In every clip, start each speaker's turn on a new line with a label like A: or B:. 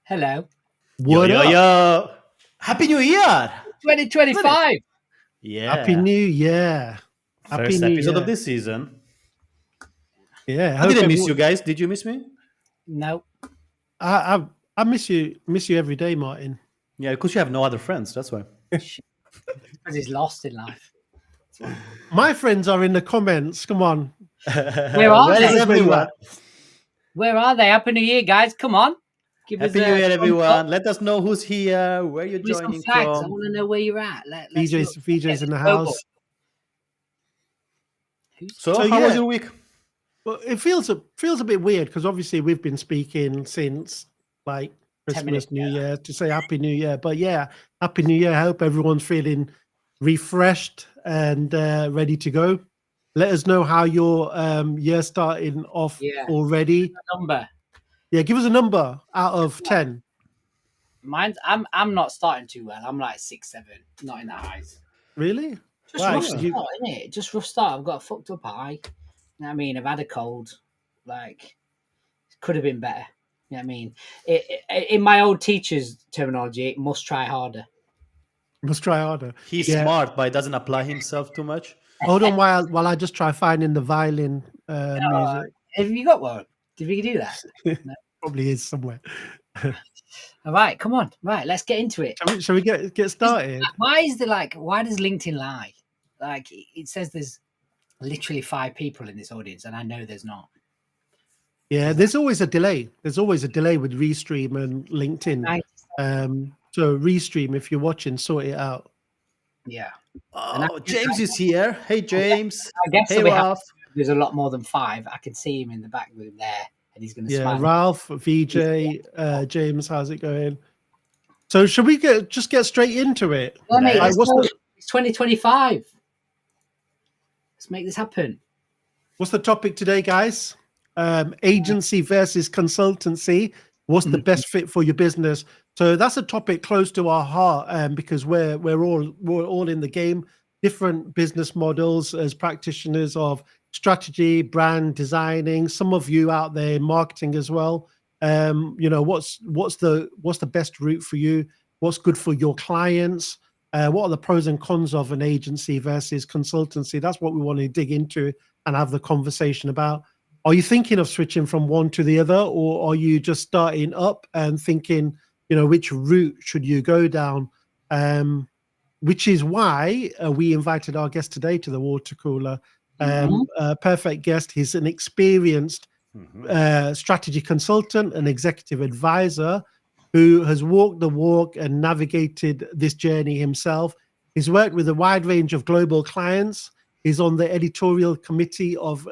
A: Hello.
B: What up?
C: Yo. Happy New Year.
A: 2025.
C: Yeah.
B: Happy New Year.
C: First episode of this season.
B: Yeah.
C: I didn't miss you guys. Did you miss me?
A: No.
B: I miss you every day, Martin.
C: Yeah, because you have no other friends. That's why.
A: Because he's lost in life.
B: My friends are in the comments. Come on.
A: Where are
C: Where
A: they?
C: is everyone?
A: Where are they? Happy New Year, guys. Come on. Give
C: Happy New Year, everyone. Let us know who's here, where you're joining
A: some flags. I
C: from.
A: want to know where you're at.
B: VJ's in the house.
C: So how was your week?
B: Well, it feels a bit weird because obviously we've been speaking since like Christmas, New Year to say Happy New Year. But yeah, Happy New Year. I hope everyone's feeling refreshed and ready to go. Let us know how your year starting off already.
A: Number.
B: Yeah, give us a number out of 10.
A: Mine's I'm not starting too well. I'm like 6, 7, not in the highs.
B: Really?
A: Just rough start, isn't it? Just rough start. I've got a fucked up eye. You know what I mean? I've had a cold. Like, it could have been better. You know what I mean? In my old teacher's terminology, it must try harder.
B: Must try harder.
C: He's smart, but he doesn't apply himself too much.
B: Hold on while I just try finding the violin music.
A: Have you got one? Did we do that? No.
B: Probably is somewhere.
A: All right, come on. Right, let's get into it.
B: Shall we get started?
A: Why does LinkedIn lie? Like, it says there's literally 5 people in this audience, and I know there's not.
B: Yeah, there's always a delay. There's always a delay with Restream and LinkedIn. So Restream, if you're watching, sort it out.
A: Yeah.
C: Oh, James is here. Hey, James.
A: I guess
C: hey, Ralph.
A: There's a lot more than 5. I can see him in the back room there, and he's going to smile.
B: Ralph, VJ, James, how's it going? So should we just get straight into it?
A: Yeah, mate, it's 2025. Let's make this happen.
B: What's the topic today, guys? Agency versus consultancy. What's the best fit for your business? So that's a topic close to our heart, because we're all in the game. Different business models as practitioners of strategy, brand designing. Some of you out there in marketing as well. What's the best route for you? What's good for your clients? What are the pros and cons of an agency versus consultancy? That's what we want to dig into and have the conversation about. Are you thinking of switching from one to the other, or are you just starting up and thinking, which route should you go down? Which is why we invited our guest today to the Watercooler. Perfect guest. He's an experienced strategy consultant and executive advisor who has walked the walk and navigated this journey himself. He's worked with a wide range of global clients. He's on the editorial committee of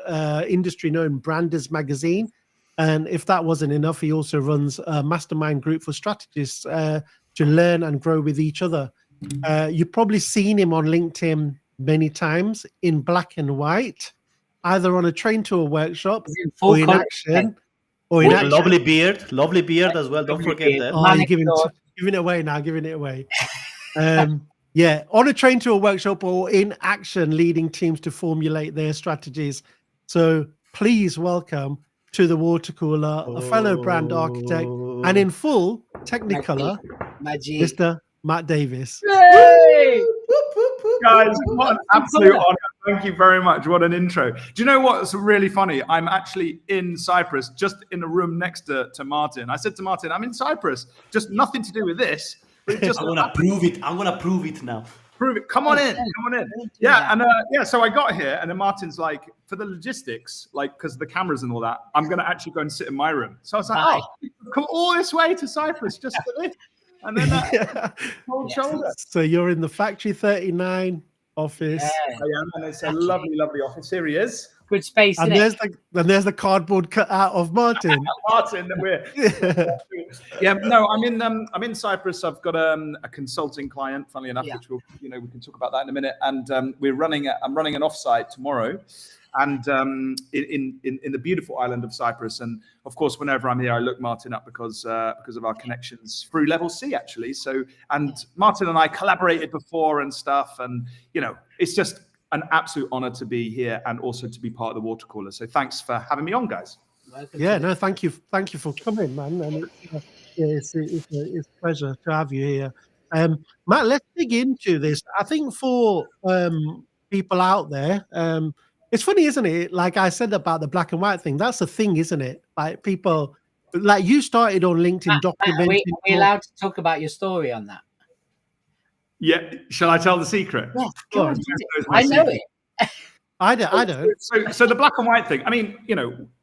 B: industry-known Branders magazine. And if that wasn't enough, he also runs a mastermind group for strategists to learn and grow with each other. You've probably seen him on LinkedIn many times in black and white, either on a train to a workshop or in action.
C: Lovely beard as well. Don't forget that.
B: Oh, you're giving it away now, giving it away. Yeah, on a train to a workshop or in action, leading teams to formulate their strategies. So please welcome to the Watercooler, a fellow brand architect, and in full Technicolor, Mr. Matt Davis.
D: Yay! Guys, what an absolute honor. Thank you very much. What an intro. Do you know what's really funny? I'm actually in Cyprus, just in a room next to Martin. I said to Martin, I'm in Cyprus, just nothing to do with this. But it just
C: I'm gonna prove it. I'm gonna prove it now.
D: prove it. Come on in. Come on in. Yeah. And so I got here, and then Martin's like, for the logistics, like, because the cameras and all that, I'm going to actually go and sit in my room. So I was like, come all this way to Cyprus just for this. And then cold shoulder.
B: So you're in the Factory 39 office.
D: I am, and it's a lovely, lovely office. Here he is.
A: Good space,
B: And there's the cardboard cut out of Martin.
D: Martin, I'm in Cyprus. I've got a consulting client, funnily enough, which we can talk about that in a minute. And I'm running an offsite tomorrow, and in the beautiful island of Cyprus. And of course, whenever I'm here, I look Martin up because of our connections through Level C, actually. So, and Martin and I collaborated before and stuff, and it's just an absolute honor to be here and also to be part of the Watercooler. So thanks for having me on, guys.
B: Thank you for coming, man. And it's a pleasure to have you here. Matt, let's dig into this. I think for people out there, it's funny, isn't it? Like I said about the black and white thing, that's the thing, isn't it? Like people, like you started on LinkedIn documenting.
A: Are we allowed to talk about your story on that?
D: Yeah, shall I tell the secret?
A: Yeah, I know it.
B: I don't.
D: So the black and white thing. I mean,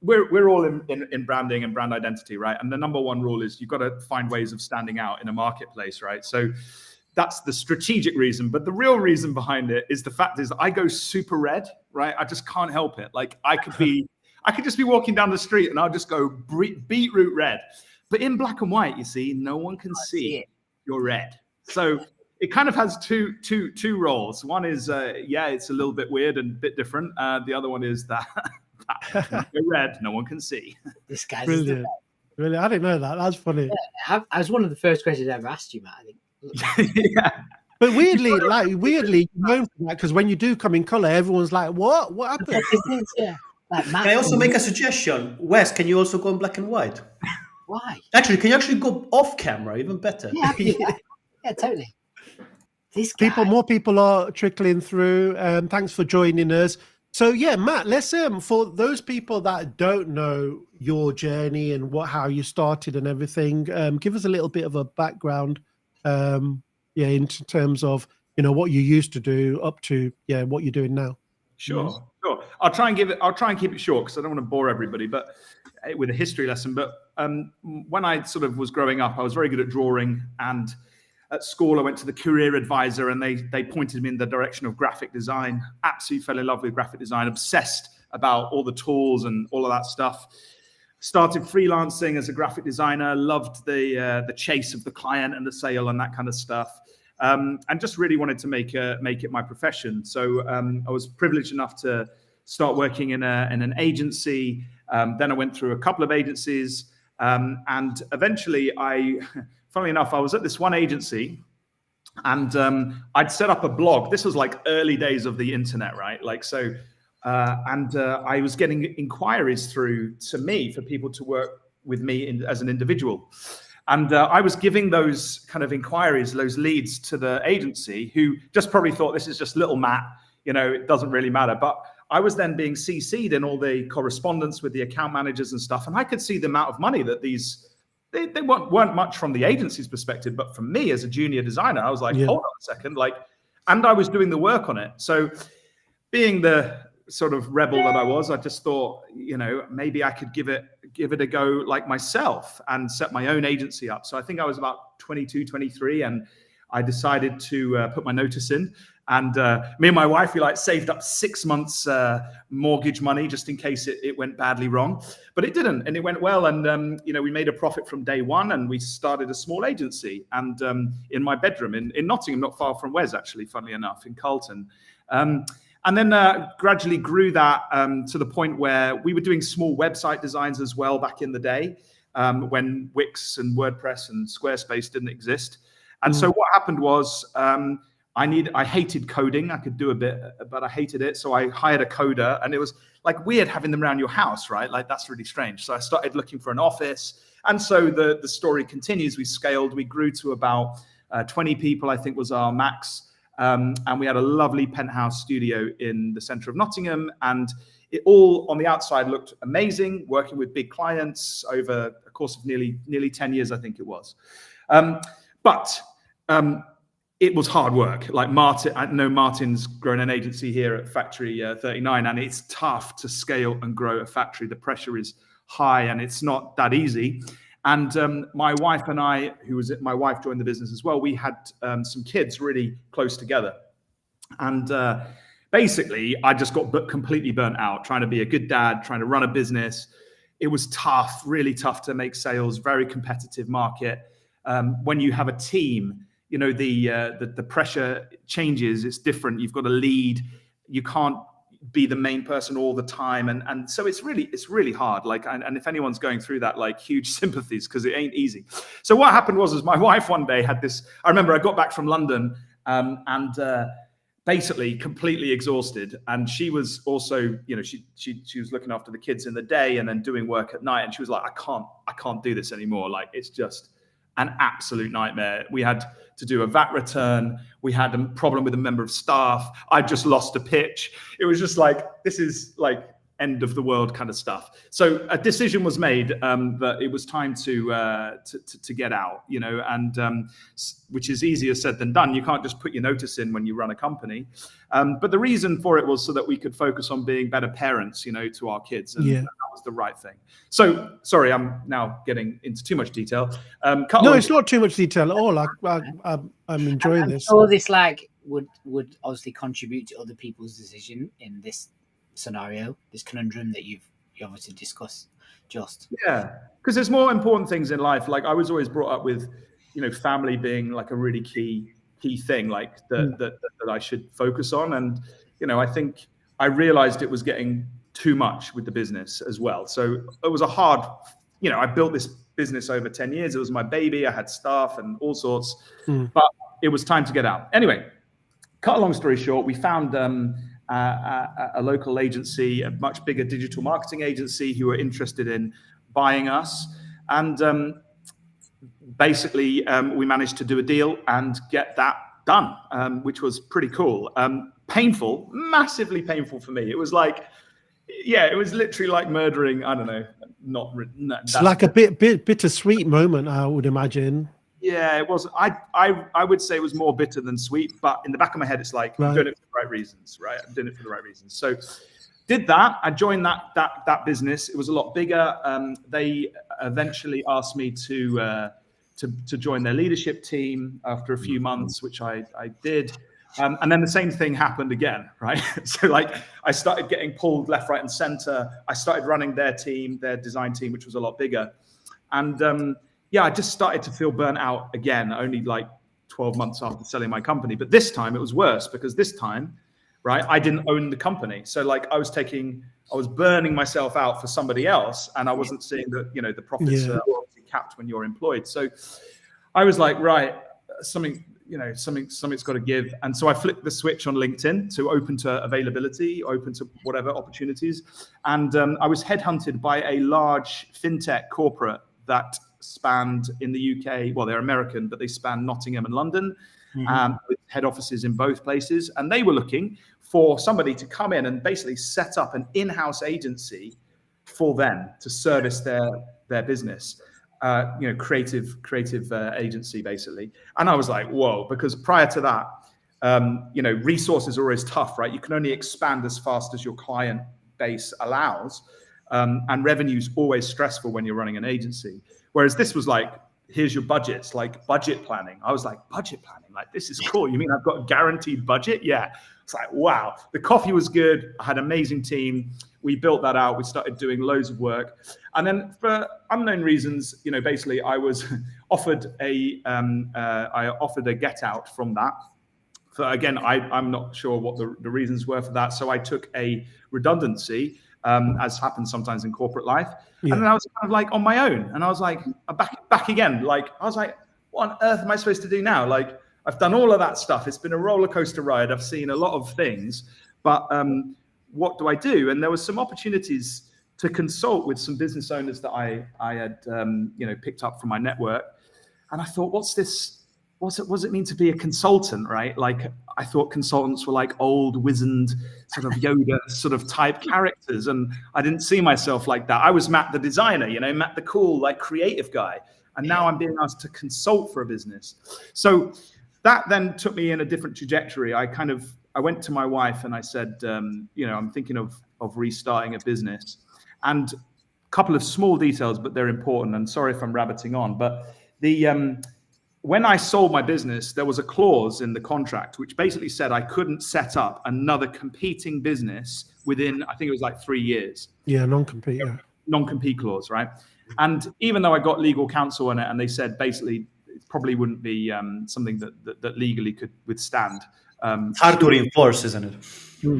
D: we're all in branding and brand identity, right? And the number one rule is you've got to find ways of standing out in a marketplace, right? So that's the strategic reason. But the real reason behind it is the fact is I go super red, right? I just can't help it. Like I could just be walking down the street and I'll just go beetroot red. But in black and white, you see, no one can see you're red. So it kind of has two roles. One is, it's a little bit weird and a bit different. The other one is that you're red, no one can see.
A: This guy's
B: brilliant. Really, I didn't know that. That's funny.
A: Yeah, I was one of the first questions I ever asked you, Matt. I think.
D: Yeah.
B: But weirdly, you're known for that because when you do come in color, everyone's like, "What? What happened?"
A: Yeah. Like, Matt,
C: Can I also make a suggestion? Wes, can you also go in black and white?
A: Why?
C: Actually, can you actually go off camera? Even better.
A: Yeah, totally. This guy.
B: More people are trickling through. Thanks for joining us. So yeah, Matt, let's for those people that don't know your journey and how you started and everything, give us a little bit of a background. In terms of what you used to do up to what you're doing now.
D: Sure. I'll try and keep it short because I don't want to bore everybody, but with a history lesson. But when I sort of was growing up, I was very good at drawing, and at school I went to the career advisor, and they pointed me in the direction of graphic design. Absolutely fell in love with graphic design, obsessed about all the tools and all of that stuff. Started freelancing as a graphic designer, loved the chase of the client and the sale and that kind of stuff, and just really wanted to make it my profession. So I was privileged enough to start working in an agency. Then I went through a couple of agencies, and eventually funnily enough, I was at this one agency, and I'd set up a blog. This was like early days of the internet, right? Like so. I was getting inquiries through to me for people to work with me as an individual. And I was giving those kind of inquiries, those leads to the agency who just probably thought this is just little Matt, it doesn't really matter. But I was then being CC'd in all the correspondence with the account managers and stuff. And I could see the amount of money that they weren't much from the agency's perspective, but from me as a junior designer, I was like, hold on a second. And I was doing the work on it. So being the sort of rebel that I was, I just thought, maybe I could give it a go like myself and set my own agency up. So I think I was about 22, 23, and I decided to put my notice in. And me and my wife, we saved up 6 months mortgage money just in case it went badly wrong. But it didn't, and it went well. And we made a profit from day one, and we started a small agency. And in my bedroom in Nottingham, not far from Wes, actually, funnily enough, in Carlton. And then gradually grew that to the point where we were doing small website designs as well back in the day when Wix and WordPress and Squarespace didn't exist. And so what happened was I hated coding. I could do a bit, but I hated it. So I hired a coder, and it was like weird having them around your house, right? Like that's really strange. So I started looking for an office. And so the story continues. We scaled. We grew to about 20 people, I think was our max. And we had a lovely penthouse studio in the centre of Nottingham, and it all on the outside looked amazing, working with big clients over a course of nearly 10 years, I think it was. But it was hard work. Like Martin, I know Martin's grown an agency here at Factory 39, and it's tough to scale and grow a factory. The pressure is high, and it's not that easy. And my wife and I, my wife joined the business as well. We had some kids really close together, and basically, I just got completely burnt out trying to be a good dad, trying to run a business. It was tough, really tough to make sales. Very competitive market. When you have a team, you know, the pressure changes. It's different. You've got to lead. You can't be the main person all the time, and so it's really hard. Like, and if anyone's going through that, like, huge sympathies, because it ain't easy. So what happened was my wife one day had this. I remember I got back from London, and basically completely exhausted, and she was also, you know, she was looking after the kids in the day and then doing work at night, and she was like, I can't do this anymore. Like, it's just an absolute nightmare. We had to do a VAT return. We had a problem with a member of staff. I just lost a pitch. It was just like, this is like end of the world kind of stuff. So a decision was made that it was time to get out, you know, and which is easier said than done. You can't just put your notice in when you run a company. But the reason for it was so that we could focus on being better parents, you know, to our kids. And that was the right thing. So, sorry, I'm now getting into too much detail.
B: No, it's not too much detail at all. I'm enjoying this.
A: So this like would obviously contribute to other people's decision in this scenario, this conundrum that you obviously discussed just.
D: Yeah, because there's more important things in life. Like, I was always brought up with, you know, family being like a really key thing, like that I should focus on. And, you know, I think I realized it was getting too much with the business as well. So it was a hard, you know, I built this business over 10 years. It was my baby. I had staff and all sorts, but it was time to get out. Anyway, cut a long story short, we found a local agency, a much bigger digital marketing agency, who were interested in buying us. And basically, we managed to do a deal and get that done, which was pretty cool. Painful, massively painful for me. It was like, yeah, it was literally like murdering, I don't know,
B: it's like a bit bittersweet moment, I would imagine.
D: Yeah, it was. I would say it was more bitter than sweet, but in the back of my head, it's like, I'm doing it for the right reasons, right? I'm doing it for the right reasons. So did that. I joined that business. It was a lot bigger. They eventually asked me to join their leadership team after a few months, which I did. And then the same thing happened again, right? So like, I started getting pulled left, right, and center. I started running their team, their design team, which was a lot bigger. And yeah, I just started to feel burnt out again, only like 12 months after selling my company. But this time it was worse, because this time, right, I didn't own the company. So like, I was burning myself out for somebody else, and I wasn't seeing that, you know, the profits are obviously capped when you're employed. So I was like, right, something's got to give. And so I flipped the switch on LinkedIn to open to availability, open to whatever opportunities. And I was headhunted by a large fintech corporate that spanned in the UK. Well, they're American, but they span Nottingham and London, with head offices in both places. And they were looking for somebody to come in and basically set up an in-house agency for them to service their business. You know, creative agency basically. And I was like, whoa, because prior to that, you know, resources are always tough, right? You can only expand as fast as your client base allows, and revenue's always stressful when you're running an agency. Whereas this was like, here's your budgets, like budget planning. I was like, budget planning, like, this is cool. You mean I've got a guaranteed budget? Yeah. It's like, wow. The coffee was good. I had an amazing team. We built that out. We started doing loads of work. And then for unknown reasons, you know, basically I was offered a get out from that. So again, I'm not sure what the reasons were for that. So I took a redundancy, as happens sometimes in corporate life. Yeah. And then I was kind of like on my own. And I was like, I'm back again. Like, I was like, what on earth am I supposed to do now? Like, I've done all of that stuff. It's been a roller coaster ride. I've seen a lot of things, but what do I do? And there was some opportunities to consult with some business owners that I had, you know, picked up from my network. And I thought, what's this what does it mean to be a consultant, right? Like, I thought consultants were like old, wizened, sort of Yoda sort of type characters. And I didn't see myself like that. I was Matt the designer, Matt the cool, like creative guy. And now I'm being asked to consult for a business. So that then took me in a different trajectory. I went to my wife and I said, I'm thinking of restarting a business. And a couple of small details, but they're important. And sorry if I'm rabbiting on, but when I sold my business, there was a clause in the contract which basically said I couldn't set up another competing business within, I think it was like 3 years.
B: Yeah, non-compete. Yeah.
D: Non-compete clause, right? And even though I got legal counsel on it, and they said basically it probably wouldn't be something that legally could withstand.
C: It's hard to reinforce, isn't it?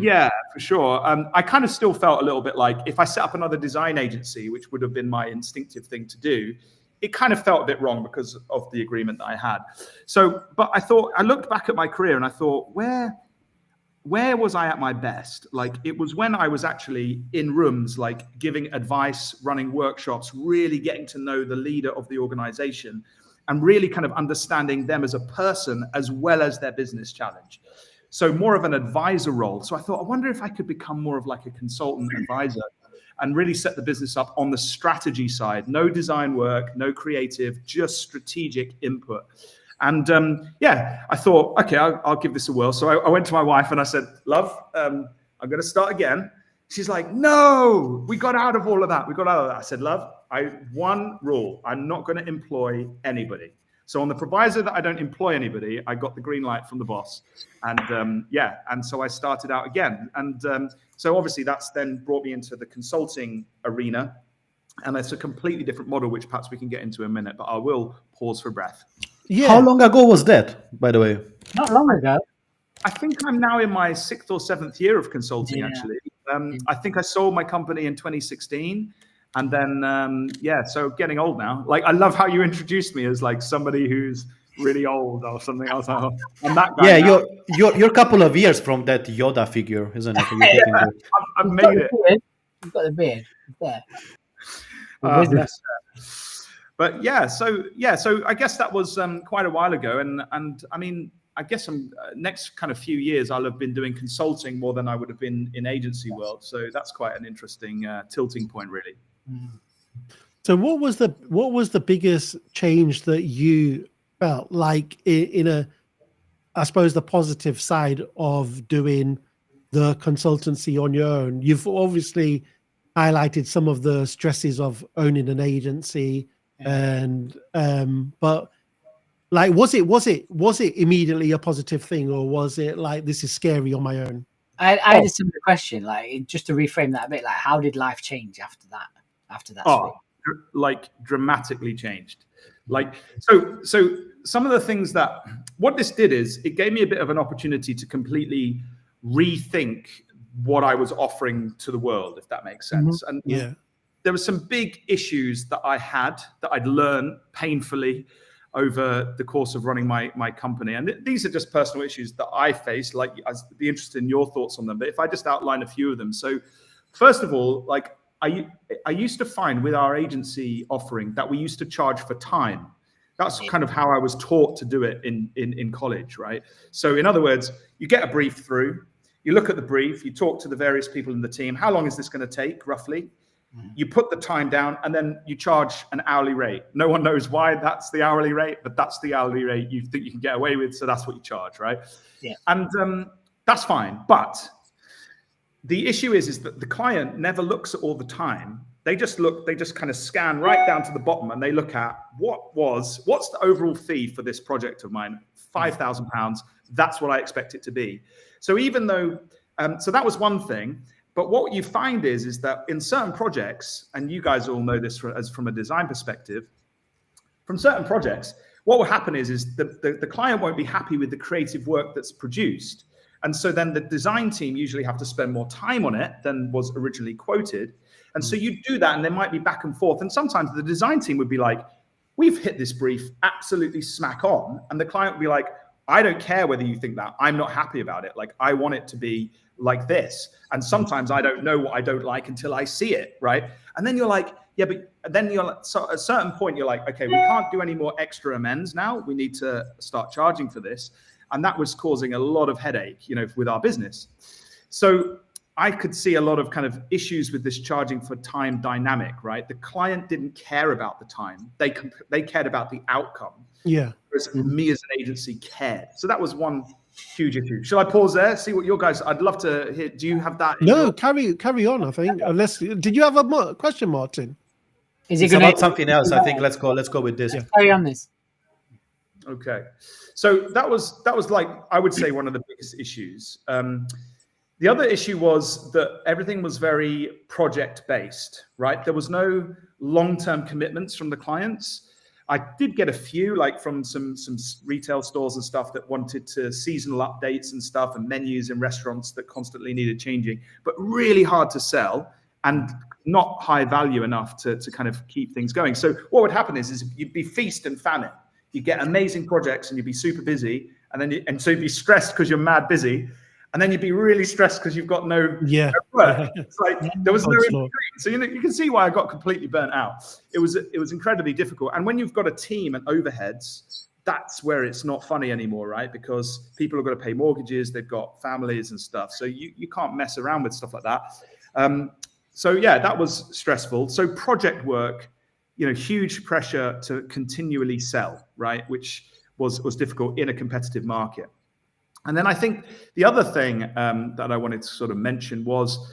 D: Yeah, for sure. I kind of still felt a little bit like if I set up another design agency, which would have been my instinctive thing to do, it kind of felt a bit wrong because of the agreement that I had. So, but I looked back at my career and I thought, where was I at my best? Like, it was when I was actually in rooms, like giving advice, running workshops, really getting to know the leader of the organization and really kind of understanding them as a person as well as their business challenge. So more of an advisor role. So I thought, I wonder if I could become more of like a consultant advisor and really set the business up on the strategy side. No design work, no creative, just strategic input. And I thought, okay, I'll give this a whirl. So I went to my wife and I said, love, I'm going to start again. She's like, no, we got out of all of that. I said, love, one rule, I'm not going to employ anybody. So on the proviso that I don't employ anybody, I got the green light from the boss. And and so I started out again. And so obviously that's then brought me into the consulting arena. And it's a completely different model, which perhaps we can get into in a minute, but I will pause for breath.
C: Yeah. How long ago was that, by the way?
A: Not long ago.
D: I think I'm now in my 6th or 7th year of consulting, actually. I think I sold my company in 2016. And then, so getting old now. Like, I love how you introduced me as like somebody who's really old or something else. I'm that guy.
C: Yeah, now. you're a couple of years from that Yoda figure, isn't it?
D: I've made it.
A: You've got the beard. There.
D: But so I guess that was quite a while ago. And I mean, I guess next kind of few years, I'll have been doing consulting more than I would have been in agency world. So that's quite an interesting tilting point, really.
B: So what was the biggest change that you felt like in I suppose the positive side of doing the consultancy on your own? You've obviously highlighted some of the stresses of owning an agency, and but like was it immediately a positive thing, or was it like this is scary on my own?
A: I had a similar question, like just to reframe that a bit, like how did life change after that?
D: Like dramatically changed. Like so some of the things that what this did is it gave me a bit of an opportunity to completely rethink what I was offering to the world, if that makes sense. And there were some big issues that I had that I'd learned painfully over the course of running my company. And these are just personal issues that I faced. Like, I'd be interested in your thoughts on them. But if I just outline a few of them. So first of all, like I used to find with our agency offering that we used to charge for time. That's kind of how I was taught to do it in college, right? So in other words, you get a brief through, you look at the brief, you talk to the various people in the team. How long is this going to take, roughly? You put the time down, and then you charge an hourly rate. No one knows why that's the hourly rate, but that's the hourly rate you think you can get away with, so that's what you charge, right? Yeah. And that's fine. But the issue is that the client never looks at all the time. They just kind of scan right down to the bottom, and they look at what's the overall fee for this project of mine? £5,000. That's what I expect it to be. So even though, so that was one thing. But what you find is that in certain projects, and you guys all know this from a design perspective, from certain projects, what will happen is the client won't be happy with the creative work that's produced. And so then the design team usually have to spend more time on it than was originally quoted. And so you do that, and there might be back and forth. And sometimes the design team would be like, we've hit this brief absolutely smack on. And the client would be like, I don't care whether you think that. I'm not happy about it. Like, I want it to be like this. And sometimes I don't know what I don't like until I see it, right? And then you're like, yeah, but then you're like, so at a certain point, you're like, okay, we can't do any more extra amends now. We need to start charging for this. And that was causing a lot of headache, with our business. So I could see a lot of kind of issues with this charging for time dynamic, right? The client didn't care about the time. They cared about the outcome.
B: Yeah.
D: Whereas me as an agency cared. So that was one huge issue. Shall I pause there? See what your guys, I'd love to hear. Do you have that?
B: No, carry on, I think. Unless, did you have a question, Martin?
A: Is it
C: It's about something else. I think let's go with this.
B: Yeah.
A: Carry on this.
D: Okay. So that was like, I would say, one of the biggest issues. The other issue was that everything was very project based, right? There was no long-term commitments from the clients. I did get a few, like from some retail stores and stuff that wanted to seasonal updates and stuff, and menus in restaurants that constantly needed changing, but really hard to sell and not high value enough to kind of keep things going. So what would happen is you'd be feast and famine. You get amazing projects and you'd be super busy, and so you'd be stressed because you're mad busy, and then you'd be really stressed because you've got no work. It's like there was no in between. So you can see why I got completely burnt out. It was incredibly difficult. And when you've got a team and overheads, that's where it's not funny anymore, right? Because people have got to pay mortgages, they've got families and stuff. So you can't mess around with stuff like that. So yeah, that was stressful. So project work, huge pressure to continually sell, right? Which was difficult in a competitive market. And then I think the other thing that I wanted to sort of mention was,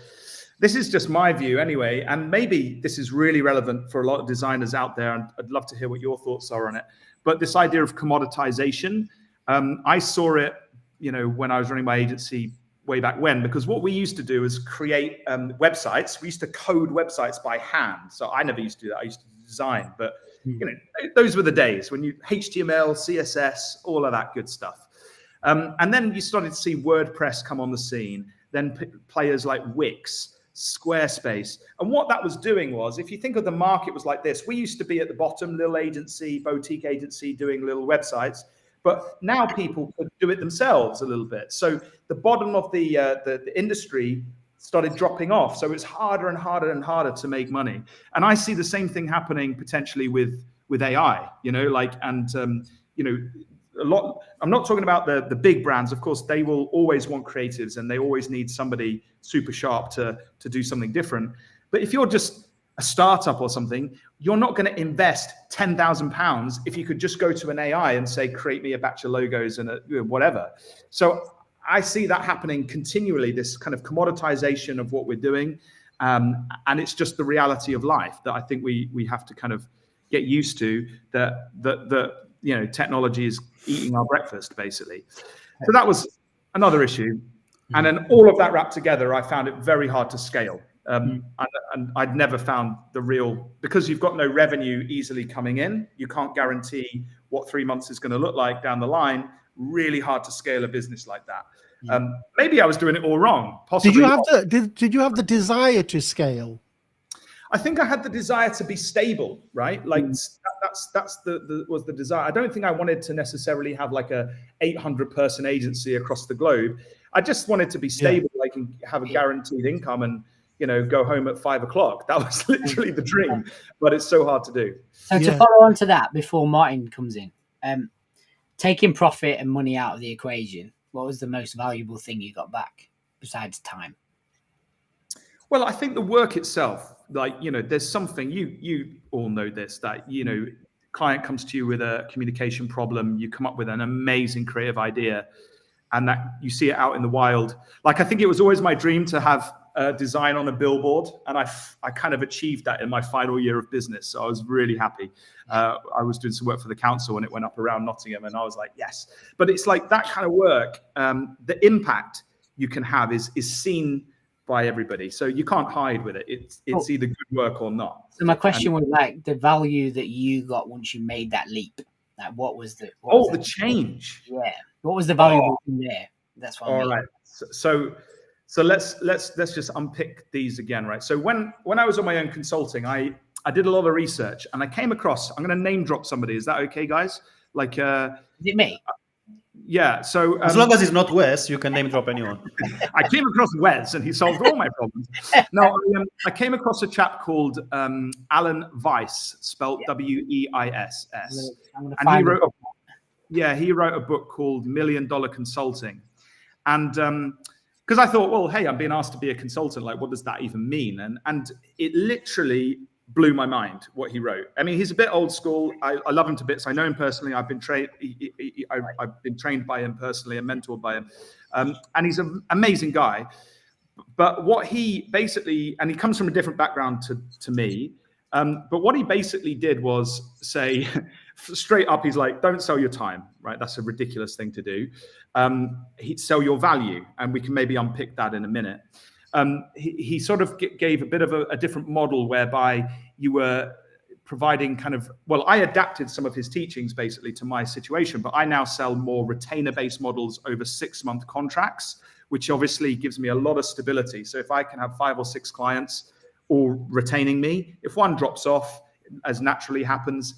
D: this is just my view anyway, and maybe this is really relevant for a lot of designers out there, and I'd love to hear what your thoughts are on it. But this idea of commoditization, I saw it, when I was running my agency way back when, because what we used to do is create websites. We used to code websites by hand. So I never used to do that. I used to design, but those were the days when HTML, CSS, all of that good stuff. And then you started to see WordPress come on the scene, then players like Wix, Squarespace. And what that was doing was, if you think of the market was like this, we used to be at the bottom, little agency, boutique agency doing little websites, but now people could do it themselves a little bit. So the bottom of the industry started dropping off. So it's harder and harder and harder to make money. And I see the same thing happening potentially with AI, a lot. I'm not talking about the big brands. Of course, they will always want creatives and they always need somebody super sharp to do something different. But if you're just a startup or something, you're not going to invest £10,000 if you could just go to an AI and say, create me a batch of logos and whatever. So I see that happening continually, this kind of commoditization of what we're doing. And it's just the reality of life that I think we have to kind of get used to, that technology is eating our breakfast, basically. So that was another issue. And then all of that wrapped together, I found it very hard to scale. And I'd never found because you've got no revenue easily coming in, you can't guarantee what 3 months is going to look like down the line. Really hard to scale a business like that. Maybe I was doing it all wrong. Possibly.
B: Did you have the desire to scale?
D: I think I had the desire to be stable, right? Like that's was the desire. I don't think I wanted to necessarily have like a 800-person agency across the globe. I just wanted to be stable, like, and have a guaranteed income, and go home at 5 o'clock. That was literally the dream, but it's so hard to do.
A: So to follow on to that, before Martin comes in, taking profit and money out of the equation, what was the most valuable thing you got back besides time?
D: Well, I think the work itself, like, there's something, you all know this, that, client comes to you with a communication problem, you come up with an amazing creative idea, and that you see it out in the wild. Like, I think it was always my dream to have a design on a billboard, and I kind of achieved that in my final year of business. So I was really happy. I was doing some work for the council and it went up around Nottingham, and I was like, yes. But it's like that kind of work, the impact you can have is seen by everybody. So you can't hide with it. It's either good work or not. So
A: my question was like the value that you got once you made that leap. Like what was the
D: change?
A: Yeah. What was the valuable thing there? That's what I mean.
D: All right. So let's just unpick these again, right? So when I was on my own consulting, I did a lot of research and I came across, I'm going to name drop somebody. Is that okay, guys? Like,
A: is it me?
D: Yeah. So
C: As long as it's not Wes, you can name drop anyone.
D: I came across Wes and he solved all my problems. No, I came across a chap called Alan Weiss, spelled Weiss. And he wrote a book called $1 Million Consulting. And because I thought, well, hey, I'm being asked to be a consultant. Like, what does that even mean? And it literally blew my mind what he wrote. I mean, he's a bit old school. I love him to bits. I know him personally. I've been trained. I've been trained by him personally and mentored by him. And he's an amazing guy. But what he basically, and he comes from a different background to me. But what he basically did was say, straight up, he's like, don't sell your time, right? That's a ridiculous thing to do. He'd sell your value, and we can maybe unpick that in a minute. He sort of gave a bit of a different model whereby you were providing kind of, well, I adapted some of his teachings basically to my situation, but I now sell more retainer-based models over 6-month contracts, which obviously gives me a lot of stability. So if I can have 5 or 6 clients all retaining me, if one drops off, as naturally happens,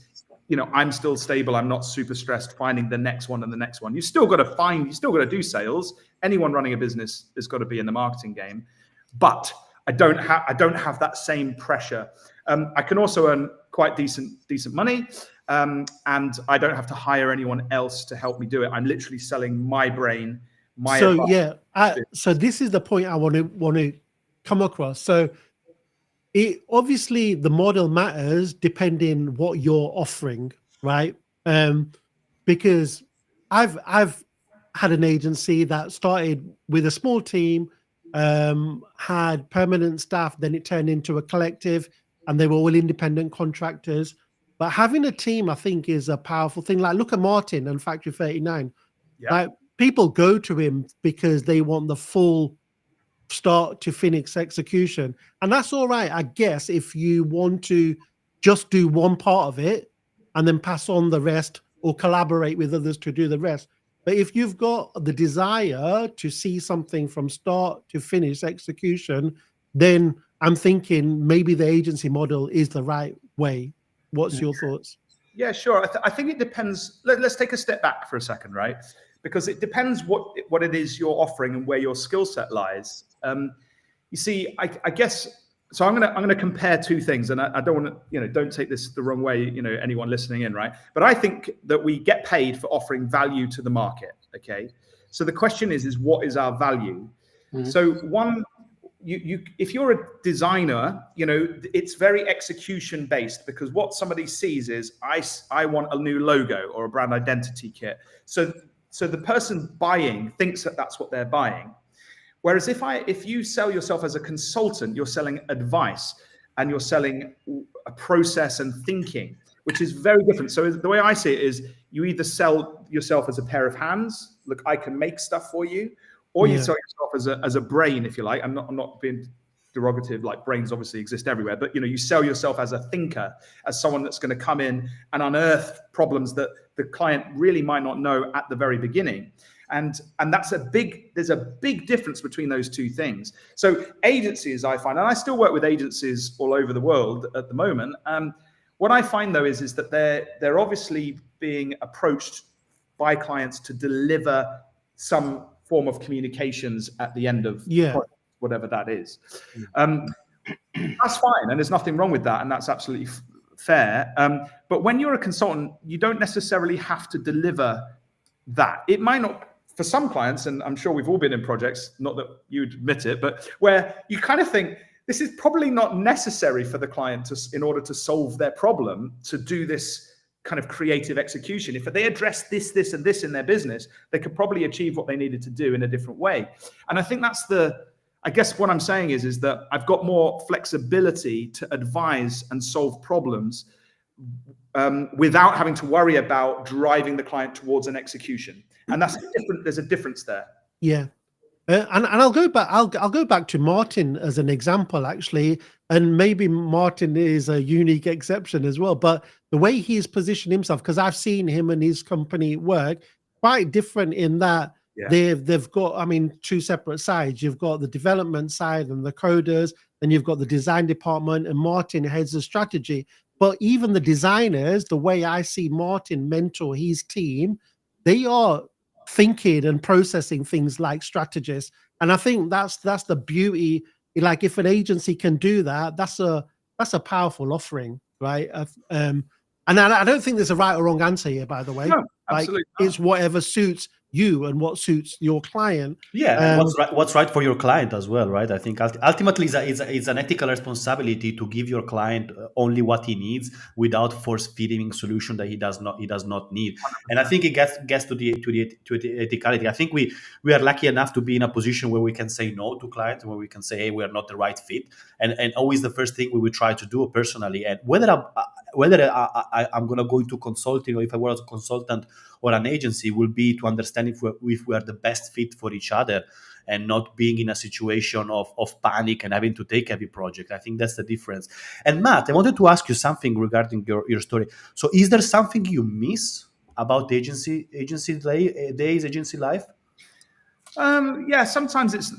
D: you know, I'm still stable. I'm not super stressed finding the next one and the next one. You still got to do sales. Anyone running a business has got to be in the marketing game, but I don't have that same pressure. I can also earn quite decent money, and I don't have to hire anyone else to help me do it. I'm literally selling my brain, my advice.
B: So this is the point I want to come across. So it obviously the model matters depending what you're offering, right? Because I've had an agency that started with a small team, had permanent staff, then it turned into a collective, and they were all independent contractors. But having a team, I think, is a powerful thing. Like, look at Martin and Factory 39.
D: Yeah.
B: Like, people go to him because they want the full start to finish execution, and that's all right, I guess, if you want to just do one part of it and then pass on the rest or collaborate with others to do the rest. But if you've got the desire to see something from start to finish execution, then I'm thinking maybe the agency model is the right way. What's your thoughts?
D: Yeah, sure. I think it depends. Let's take a step back for a second, right? Because it depends what it is you're offering and where your skill set lies. You see, I guess, so I'm gonna compare two things, and I don't want to, don't take this the wrong way, anyone listening in, right? But I think that we get paid for offering value to the market. Okay, so the question is what is our value? Mm-hmm. So one, you if you're a designer, it's very execution based, because what somebody sees is I want a new logo or a brand identity kit. So the person buying thinks that that's what they're buying. Whereas if you sell yourself as a consultant, you're selling advice and you're selling a process and thinking, which is very different. So the way I see it is you either sell yourself as a pair of hands, look, I can make stuff for you, or you sell yourself as a brain, if you like. I'm not being derogative, like brains obviously exist everywhere, but you sell yourself as a thinker, as someone that's going to come in and unearth problems that the client really might not know at the very beginning. And there's a big difference between those two things. So agencies, I find, and I still work with agencies all over the world at the moment. What I find though is that they're obviously being approached by clients to deliver some form of communications at the end of whatever that is. That's fine, and there's nothing wrong with that, and that's absolutely fair. But when you're a consultant, you don't necessarily have to deliver that. It might not, for some clients, and I'm sure we've all been in projects, not that you would admit it, but where you kind of think this is probably not necessary for the client in order to solve their problem, to do this kind of creative execution. If they address this, and this in their business, they could probably achieve what they needed to do in a different way. And I think that's I guess what I'm saying is that I've got more flexibility to advise and solve problems without having to worry about driving the client towards an execution. And that's different. There's a difference there.
B: Yeah. And I'll go back to Martin as an example, actually, and maybe Martin is a unique exception as well. But the way he's positioned himself, because I've seen him and his company work, quite different in that they've got, two separate sides. You've got the development side and the coders, and you've got the design department, and Martin heads the strategy. But even the designers, the way I see Martin mentor his team, they are thinking and processing things like strategists. And I think that's the beauty. Like if an agency can do that, that's a powerful offering, right? And I don't think there's a right or wrong answer here, by the way.
D: No,
B: like
D: absolutely not.
B: it's whatever suits you and what suits your client.
C: Yeah, and what's right for your client as well, right? I think ultimately it's an ethical responsibility to give your client only what he needs without force feeding solution that he does not need. And I think it gets to the ethicality. I think we are lucky enough to be in a position where we can say no to clients, where we can say, hey, we are not the right fit, and always the first thing we will try to do personally. And whether I'm going to go into consulting, or if I were a consultant or an agency, will be to understand if we are the best fit for each other, and not being in a situation of panic and having to take every project. I think that's the difference. And Matt, I wanted to ask you something regarding your story. So is there something you miss about agency life?
D: Yeah, sometimes it's,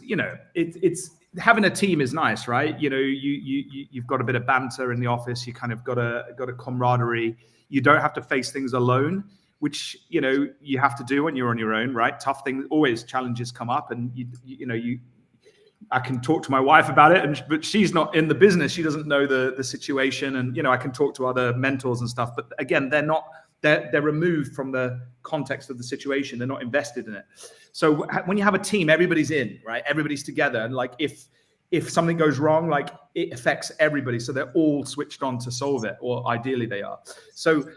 D: it's having a team is nice, right? You've got a bit of banter in the office. You kind of got a camaraderie. You don't have to face things alone, which you have to do when you're on your own, right? Tough things, always challenges come up, and I can talk to my wife about it, but she's not in the business. She doesn't know the situation, and I can talk to other mentors and stuff. But again, they're removed from the context of the situation. They're not invested in it. So when you have a team, everybody's in, right? Everybody's together, and like if something goes wrong, like it affects everybody. So they're all switched on to solve it, or ideally they are. So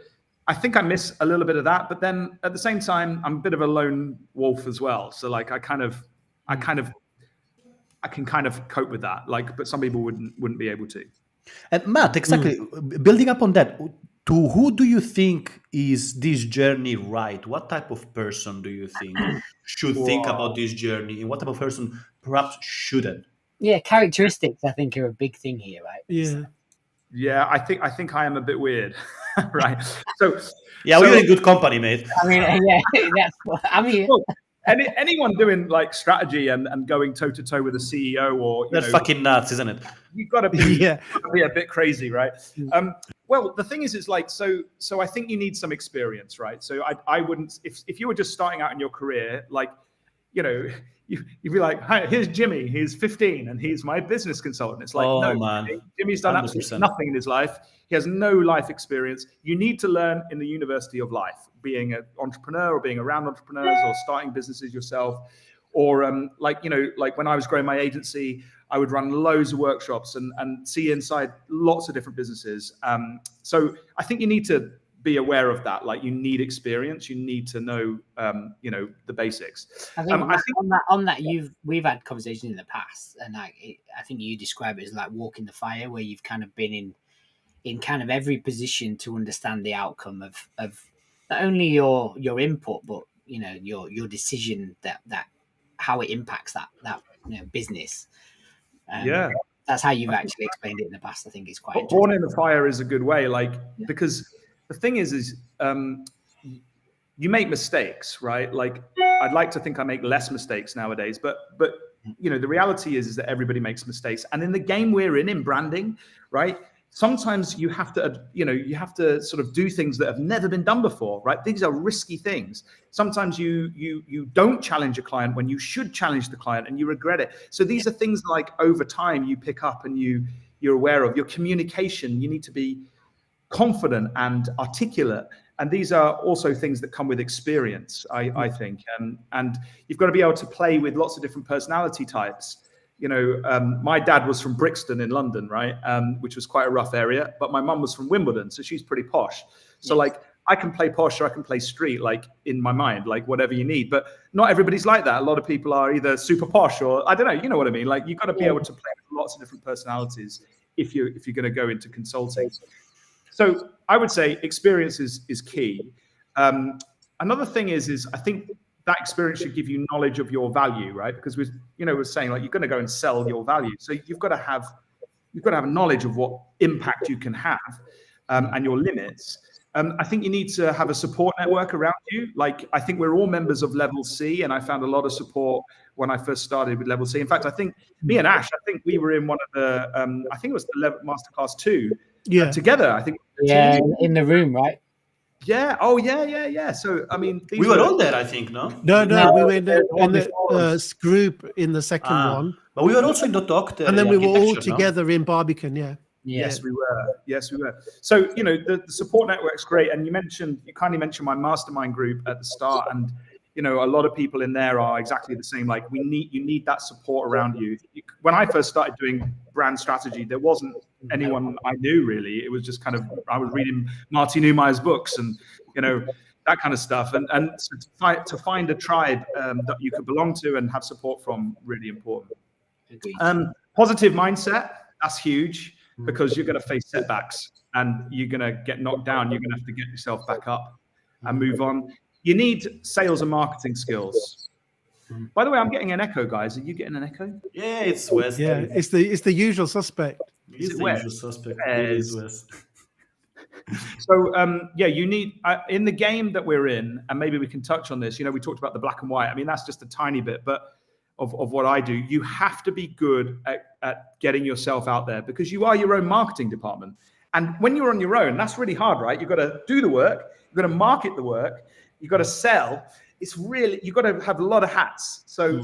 D: I think I miss a little bit of that, but then at the same time, I'm a bit of a lone wolf as well. So like I can kind of cope with that. Like, but some people wouldn't be able to.
C: And Matt, exactly. Building up on that, to who do you think is this journey right? What type of person do you think should think about this journey, and what type of person perhaps shouldn't?
A: Yeah, characteristics I think are a big thing here, right?
D: Yeah, I think I am a bit weird, right? So
C: we're in good company, mate.
A: I mean, yeah, that's what I mean.
D: Well, anyone doing like strategy and going toe to toe with a CEO, or
C: they're fucking nuts, isn't it?
D: You've got to be a bit crazy, right? Well, the thing is like so I think you need some experience, right? So I wouldn't, if you were just starting out in your career, like you'd be like, hi, here's Jimmy, he's 15 and he's my business consultant. It's like, no, man. Jimmy's done 100%. Absolutely nothing in his life. He has no life experience. You need to learn in the University of Life, being an entrepreneur or being around entrepreneurs or starting businesses yourself. Or like when I was growing my agency, I would run loads of workshops and see inside lots of different businesses. So I think you need to be aware of that. Like you need experience. You need to know, the basics.
A: I think, on that, we've had conversations in the past, and I think you describe it as like walking the fire, where you've kind of been in kind of every position to understand the outcome of not only your input, but your decision that how it impacts that business. That's how you've actually explained it in the past. I think it's quite
D: born in the fire is a good way, because the thing is you make mistakes, right? Like I'd like to think I make less mistakes nowadays, but the reality is that everybody makes mistakes, and in the game we're in branding, right? Sometimes you have to sort of do things that have never been done before, right? These are risky things. Sometimes you don't challenge a client when you should challenge the client, and you regret it. So these are things like over time you pick up and you're aware of. Your communication, you need to be confident and articulate, and these are also things that come with experience, I think. And you've got to be able to play with lots of different personality types. My dad was from Brixton in London, right? Which was quite a rough area, but my mum was from Wimbledon, so she's pretty posh. So like I can play posh or I can play street, like in my mind, like whatever you need. But not everybody's like that. A lot of people are either super posh or I don't know, you know what I mean? Like you've got to be able to play with lots of different personalities if you're going to go into consulting. So I would say experience is key. Another thing is I think that experience should give you knowledge of your value, right? Because we're saying like you're going to go and sell your value, so you've got to have knowledge of what impact you can have and your limits. I think you need to have a support network around you. Like I think we're all members of Level C, and I found a lot of support when I first started with Level C. In fact, I think me and Ash, I think we were in one of the I think it was the Masterclass 2 together. I think
A: in the room, right?
D: Yeah. Oh, yeah. So, I mean,
C: We were all there, I think, no?
B: No,
A: No,
B: we were in
A: the one
B: the
A: before us.
B: group in the second one,
C: But we were also in the doctor
B: and then we were all
C: architecture, no?
B: together in Barbican. Yeah.
D: Yes, we were. So, the support network's great. And you kindly mentioned my mastermind group at the start. And, a lot of people in there are exactly the same. Like you need that support around you. When I first started doing brand strategy, there wasn't anyone I knew really. It was just kind of, I was reading Marty Neumeier's books and, that kind of stuff. And so to find a tribe that you could belong to and have support from, really important. Positive mindset, that's huge. Because you're going to face setbacks and you're going to get knocked down. You're going to have to get yourself back up and move on. You need sales and marketing skills. By the way, I'm getting an echo, guys. Are you getting an echo?
C: Yeah, it's Wes.
B: Yeah, it's the usual suspect.
C: It's the usual suspect. It is Wes.
D: So, you need, in the game that we're in, and maybe we can touch on this, we talked about the black and white. I mean, that's just a tiny bit, but of what I do, you have to be good at getting yourself out there because you are your own marketing department. And when you're on your own, that's really hard, right? You've got to do the work, you've got to market the work, you've got to sell. It's really, you've got to have a lot of hats. So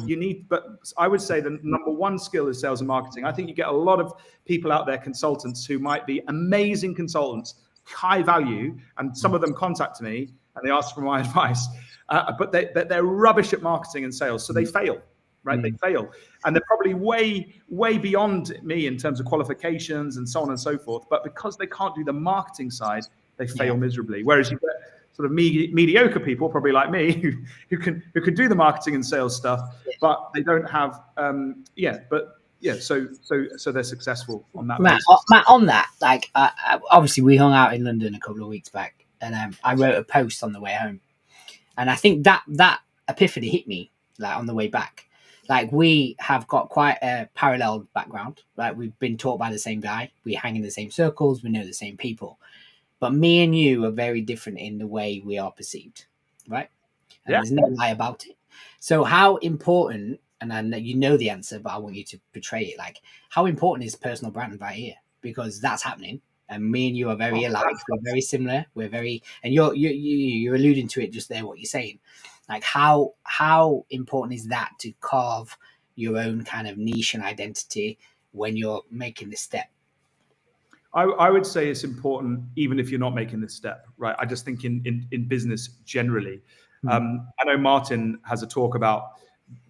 D: but I would say the number one skill is sales and marketing. I think you get a lot of people out there, consultants who might be amazing consultants, high value, and some of them contact me and they ask for my advice, but they're rubbish at marketing and sales. So they fail. Right, they fail, and they're probably way beyond me in terms of qualifications and so on and so forth. But because they can't do the marketing side, they fail miserably. Whereas you get sort of mediocre people, probably like me, who can do the marketing and sales stuff, but they don't have So they're successful on that.
A: Matt, on that, like obviously we hung out in London a couple of weeks back, and I wrote a post on the way home, and I think that epiphany hit me like on the way back. Like we have got quite a parallel background, right? We've been taught by the same guy. We hang in the same circles. We know the same people. But me and you are very different in the way we are perceived, right? And there's no lie about it. So how important, and I know you know the answer, but I want you to portray it. Like how important is personal brand right here? Because that's happening. And me and you are very alike. We're very similar. We're very, and you're alluding to it just there, what you're saying. Like how important is that to carve your own kind of niche and identity when you're making this step?
D: I would say it's important even if you're not making this step, right? I just think in business generally. I know Martin has a talk about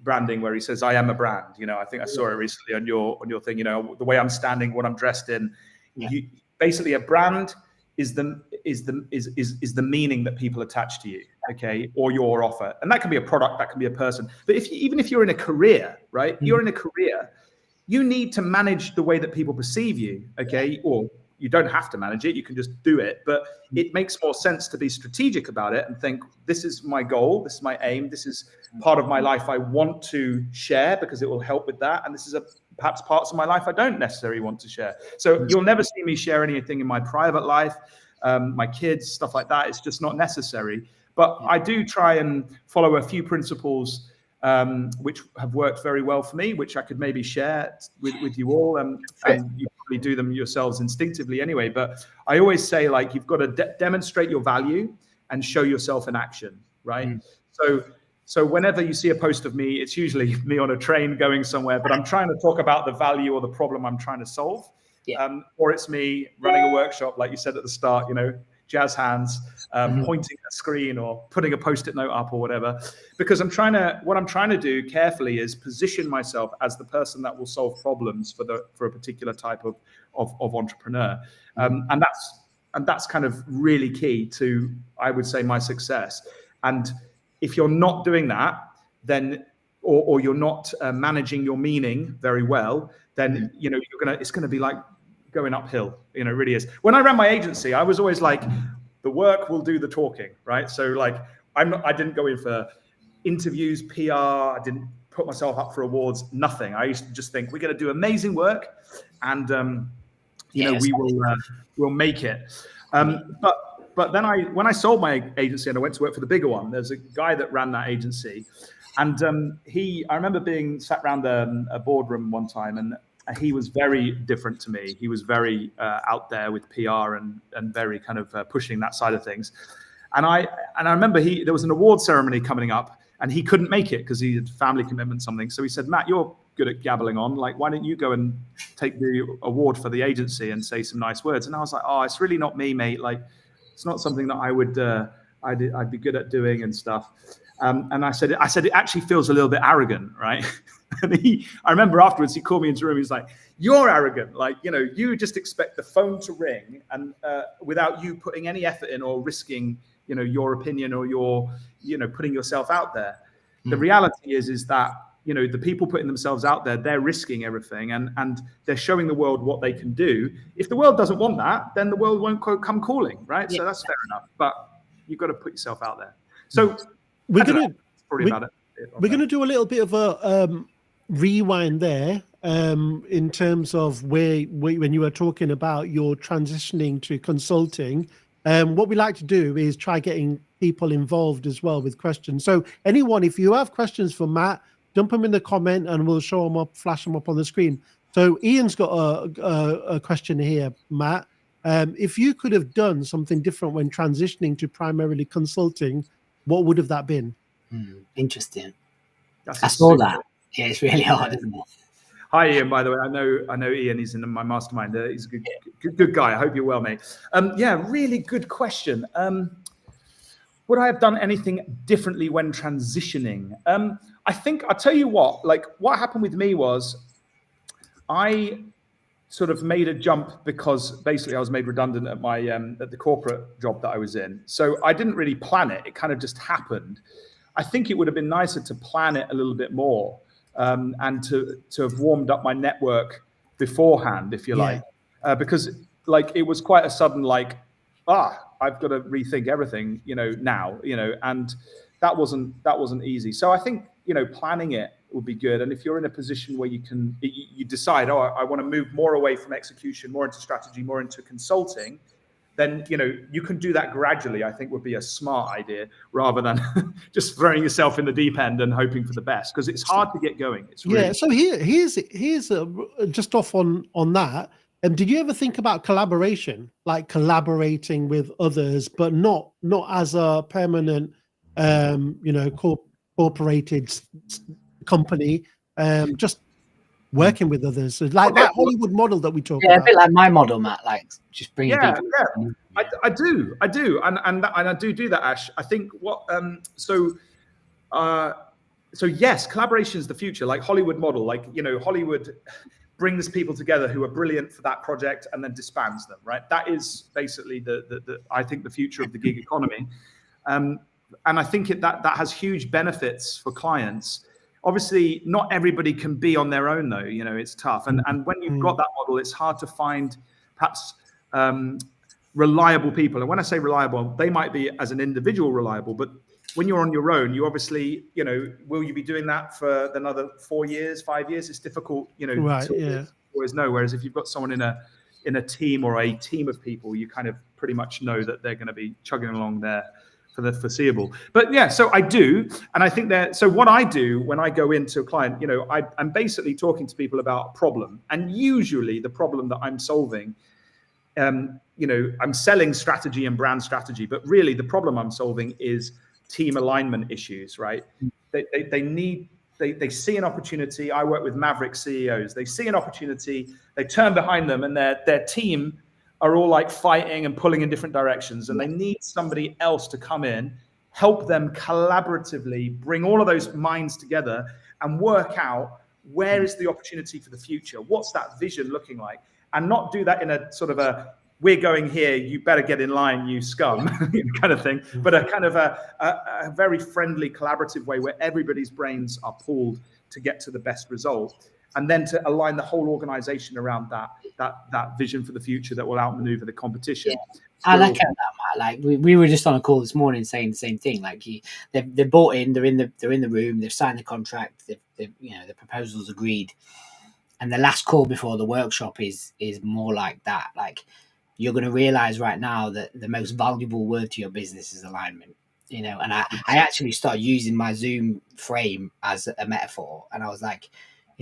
D: branding where he says, I am a brand. I think I saw it recently on your thing, the way I'm standing, what I'm dressed in. Yeah. Basically a brand is the meaning that people attach to you, okay, or your offer, and that can be a product, that can be a person. But even if you're in a career, right, you're in a career, you need to manage the way that people perceive you, okay, or you don't have to manage it, you can just do it. But it makes more sense to be strategic about it and think, this is my goal, this is my aim, this is part of my life I want to share because it will help with that, and this is perhaps parts of my life I don't necessarily want to share. So you'll never see me share anything in my private life, my kids, stuff like that. It's just not necessary. But I do try and follow a few principles which have worked very well for me, which I could maybe share with you all. And you probably do them yourselves instinctively anyway. But I always say, like, you've got to demonstrate your value and show yourself in action, right? So whenever you see a post of me, it's usually me on a train going somewhere, but I'm trying to talk about the value or the problem I'm trying to solve. Or it's me running a workshop, like you said at the start, jazz hands, pointing at a screen or putting a Post-it note up or whatever. Because what I'm trying to do carefully is position myself as the person that will solve problems for a particular type of entrepreneur. And that's kind of really key to, I would say, my success. And if you're not doing that, then, or you're not managing your meaning very well, then it's gonna be like going uphill. It really is. When I ran my agency, I was always like, the work will do the talking, right? So like, I didn't go in for interviews, PR. I didn't put myself up for awards. Nothing. I used to just think we're gonna do amazing work, and we'll make it. But then when I sold my agency and I went to work for the bigger one, there's a guy that ran that agency, and I remember being sat around a boardroom one time, and he was very different to me. He was very out there with PR and very kind of pushing that side of things. And I remember there was an award ceremony coming up, and he couldn't make it because he had family commitment, something. So he said, Matt, you're good at gabbling on. Like, why don't you go and take the award for the agency and say some nice words? And I was like, oh, it's really not me, mate. Like, it's not something that I would, I'd be good at doing and stuff. And I said, it actually feels a little bit arrogant, right? And I remember afterwards, he called me into the room. He's like, you're arrogant. Like, you just expect the phone to ring and without you putting any effort in or risking, your opinion or your, putting yourself out there. The reality is that, the people putting themselves out there, they're risking everything and they're showing the world what they can do. If the world doesn't want that, then the world won't come calling, right? Yeah. So that's fair enough, but you've got to put yourself out there. So
B: we're going to do a little bit of a rewind there in terms of when you were talking about your transitioning to consulting. What we like to do is try getting people involved as well with questions. So anyone, if you have questions for Matt, dump them in the comment and we'll show them up, flash them up on the screen. So Ian's got a question here, Matt. If you could have done something different when transitioning to primarily consulting, what would have that been?
A: Interesting. I saw that. Yeah, it's really hard, isn't it?
D: Hi, Ian, by the way. I know Ian. He's in my mastermind. He's a good guy. I hope you're well, mate. Yeah, really good question. Would I have done anything differently when transitioning? I think, I'll tell you what happened with me was I sort of made a jump because basically I was made redundant at my at the corporate job that I was in. So I didn't really plan it. It kind of just happened. I think it would have been nicer to plan it a little bit more and to have warmed up my network beforehand, if you like, because it was quite a sudden I've got to rethink everything, now, and that wasn't easy. So I think, planning it would be good. And if you're in a position where you decide, I want to move more away from execution, more into strategy, more into consulting, then, you can do that gradually, I think would be a smart idea rather than just throwing yourself in the deep end and hoping for the best, because it's hard to get going. It's really
B: So here's just off on that. Did you ever think about collaboration, like collaborating with others, but not as a permanent, incorporated company, just working with others, so that Hollywood model that we talk about?
A: Yeah, a bit like my model, Matt. Like just bringing people.
D: Yeah, I do, and I do that, Ash. I think so yes, collaboration is the future. Like Hollywood model, Hollywood brings people together who are brilliant for that project and then disbands them, right? That is basically the I think the future of the gig economy. And I think that has huge benefits for clients. Obviously, not everybody can be on their own, though. It's tough. And when you've got that model, it's hard to find perhaps reliable people. And when I say reliable, they might be as an individual reliable, but when you're on your own, you obviously, will you be doing that for another 4 years, 5 years? It's difficult, to always know. Whereas if you've got someone in a team or a team of people, you kind of pretty much know that they're going to be chugging along there for the foreseeable. But yeah, so I do. And I think so what I do when I go into a client, I'm basically talking to people about a problem. And usually the problem that I'm solving, I'm selling strategy and brand strategy, but really the problem I'm solving is team alignment issues, right? They see an opportunity. I work with maverick CEOs. They see an opportunity, they turn behind them, and their team are all like fighting and pulling in different directions. And they need somebody else to come in, help them collaboratively bring all of those minds together and work out where is the opportunity for the future? What's that vision looking like? And not do that in a sort of we're going here, you better get in line, you scum, kind of thing, but a kind of a very friendly, collaborative way where everybody's brains are pooled to get to the best result, and then to align the whole organization around that vision for the future that will outmaneuver the competition.
A: Yeah. I like that, Matt. Like we were just on a call this morning saying the same thing. Like they're bought in, they're in the room, they've signed the contract, the proposal's agreed, and the last call before the workshop is more like that. Like, you're going to realize right now that the most valuable word to your business is alignment, and I actually started using my Zoom frame as a metaphor. And I was like,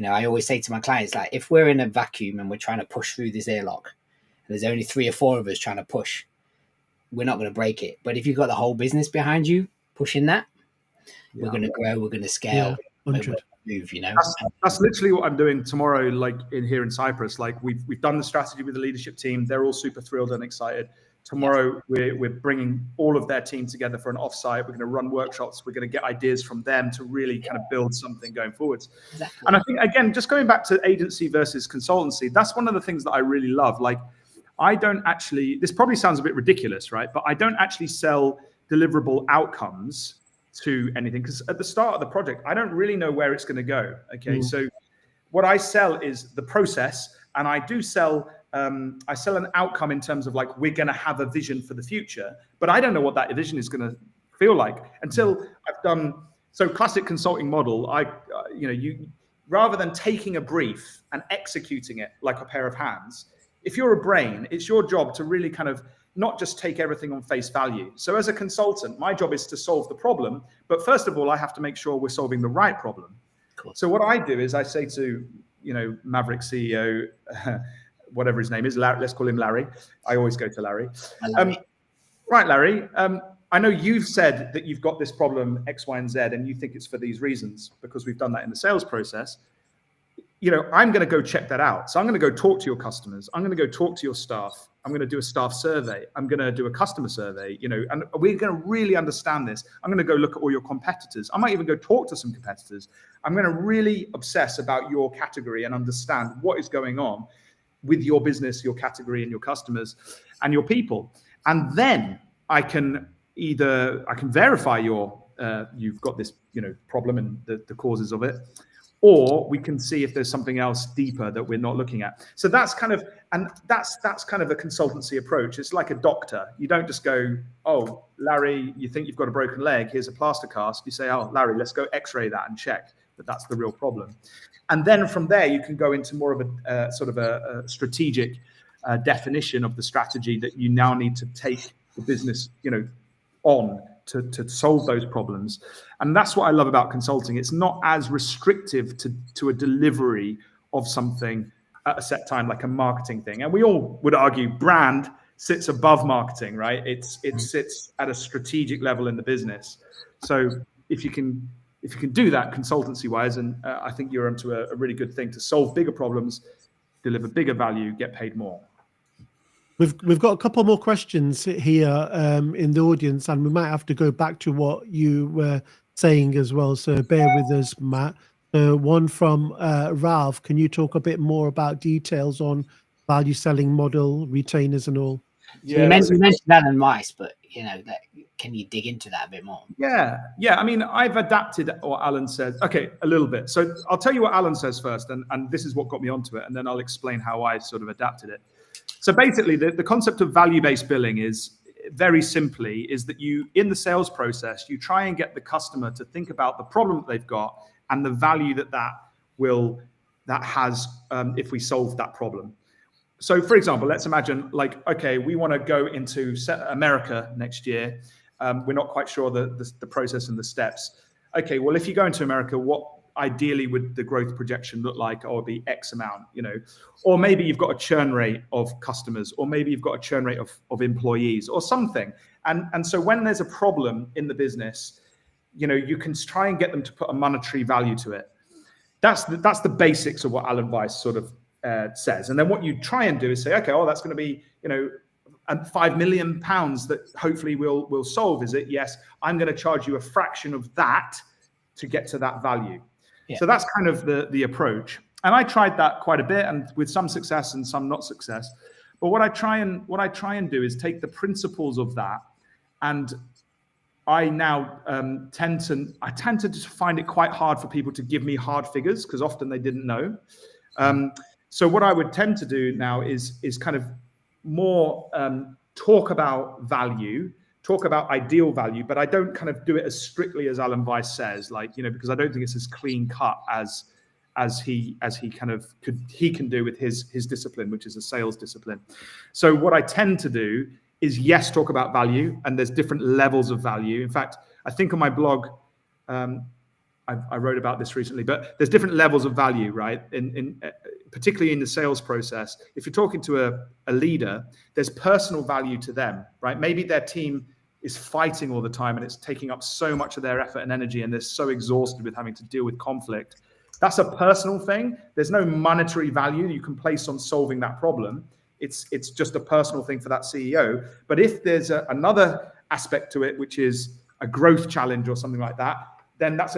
A: I always say to my clients, like, if we're in a vacuum and we're trying to push through this airlock and there's only 3 or 4 of us trying to push, we're not going to break it. But if you've got the whole business behind you pushing that, we're going to grow, we're going to scale, we're going to move, you know.
D: That's literally what I'm doing tomorrow, like here in Cyprus. Like we've done the strategy with the leadership team. They're all super thrilled and excited. Tomorrow, we're bringing all of their team together for an offsite. We're going to run workshops. We're going to get ideas from them to really kind of build something going forwards.
A: Exactly.
D: And I think, again, just going back to agency versus consultancy, that's one of the things that I really love. Like, I don't actually, this probably sounds a bit ridiculous, right? But I don't actually sell deliverable outcomes to anything, because at the start of the project, I don't really know where it's going to go. Okay, so what I sell is the process, and I do sell I sell an outcome in terms of like, we're going to have a vision for the future, but I don't know what that vision is going to feel like until I've done. So classic consulting model, you rather than taking a brief and executing it like a pair of hands, if you're a brain, it's your job to really kind of not just take everything on face value. So as a consultant, my job is to solve the problem, but first of all, I have to make sure we're solving the right problem. Cool. So what I do is I say to, Maverick CEO, whatever his name is, Larry, let's call him Larry. I always go to Larry. Right, Larry, I know you've said that you've got this problem X, Y, and Z, and you think it's for these reasons because we've done that in the sales process. I'm going to go check that out. So I'm going to go talk to your customers. I'm going to go talk to your staff. I'm going to do a staff survey. I'm going to do a customer survey, and we're going to really understand this. I'm going to go look at all your competitors. I might even go talk to some competitors. I'm going to really obsess about your category and understand what is going on with your business, your category, and your customers and your people. And then I can verify you've got this, problem and the causes of it, or we can see if there's something else deeper that we're not looking at. So that's kind of a consultancy approach. It's like a doctor. You don't just go, oh, Larry, you think you've got a broken leg, here's a plaster cast. You say, oh, Larry, let's go x-ray that and check that that's the real problem. And then from there, you can go into more of a sort of a strategic definition of the strategy that you now need to take the business, on to solve those problems. And that's what I love about consulting. It's not as restrictive to a delivery of something at a set time, like a marketing thing. And we all would argue brand sits above marketing, right? It sits at a strategic level in the business. So if you can do that consultancy wise, and I think you're onto a really good thing to solve bigger problems, deliver bigger value, get paid more.
B: We've got a couple more questions here in the audience, and we might have to go back to what you were saying as well. So bear with us, Matt. One from Ralph. Can you talk a bit more about details on value selling model, retainers, and all?
A: Yeah, you mentioned that in mice, but can you dig into that a bit more?
D: Yeah. I mean, I've adapted what Alan says. Okay, a little bit. So I'll tell you what Alan says first, and this is what got me onto it, and then I'll explain how I sort of adapted it. So basically, the concept of value-based billing is very simply is that you, in the sales process, you try and get the customer to think about the problem that they've got and the value that has if we solve that problem. So, for example, let's imagine okay, we want to go into America next year. We're not quite sure the process and the steps. Okay, well, if you go into America, what ideally would the growth projection look like? Or be X amount, or maybe you've got a churn rate of customers, or maybe you've got a churn rate of employees or something. And so when there's a problem in the business, you can try and get them to put a monetary value to it. That's the basics of what Alan Weiss sort of says. And then what you try and do is say, okay, that's going to be, £5 million that hopefully we'll solve. Is it? Yes. I'm going to charge you a fraction of that to get to that value. Yeah. So that's kind of the approach. And I tried that quite a bit, and with some success and some not success. But what I try and do is take the principles of that, and I now tend to just find it quite hard for people to give me hard figures, because often they didn't know. So what I would tend to do now is kind of more talk about value, talk about ideal value, but I don't kind of do it as strictly as Alan Weiss says, because I don't think it's as clean cut as he can do with his discipline, which is a sales discipline. So what I tend to do is, yes, talk about value, and there's different levels of value. In fact, I think on my blog, I wrote about this recently, but there's different levels of value, right? In particularly in the sales process. If you're talking to a leader, there's personal value to them, right? Maybe their team is fighting all the time and it's taking up so much of their effort and energy, and they're so exhausted with having to deal with conflict. That's a personal thing. There's no monetary value you can place on solving that problem. It's just a personal thing for that CEO. But if there's another aspect to it, which is a growth challenge or something like that, then that's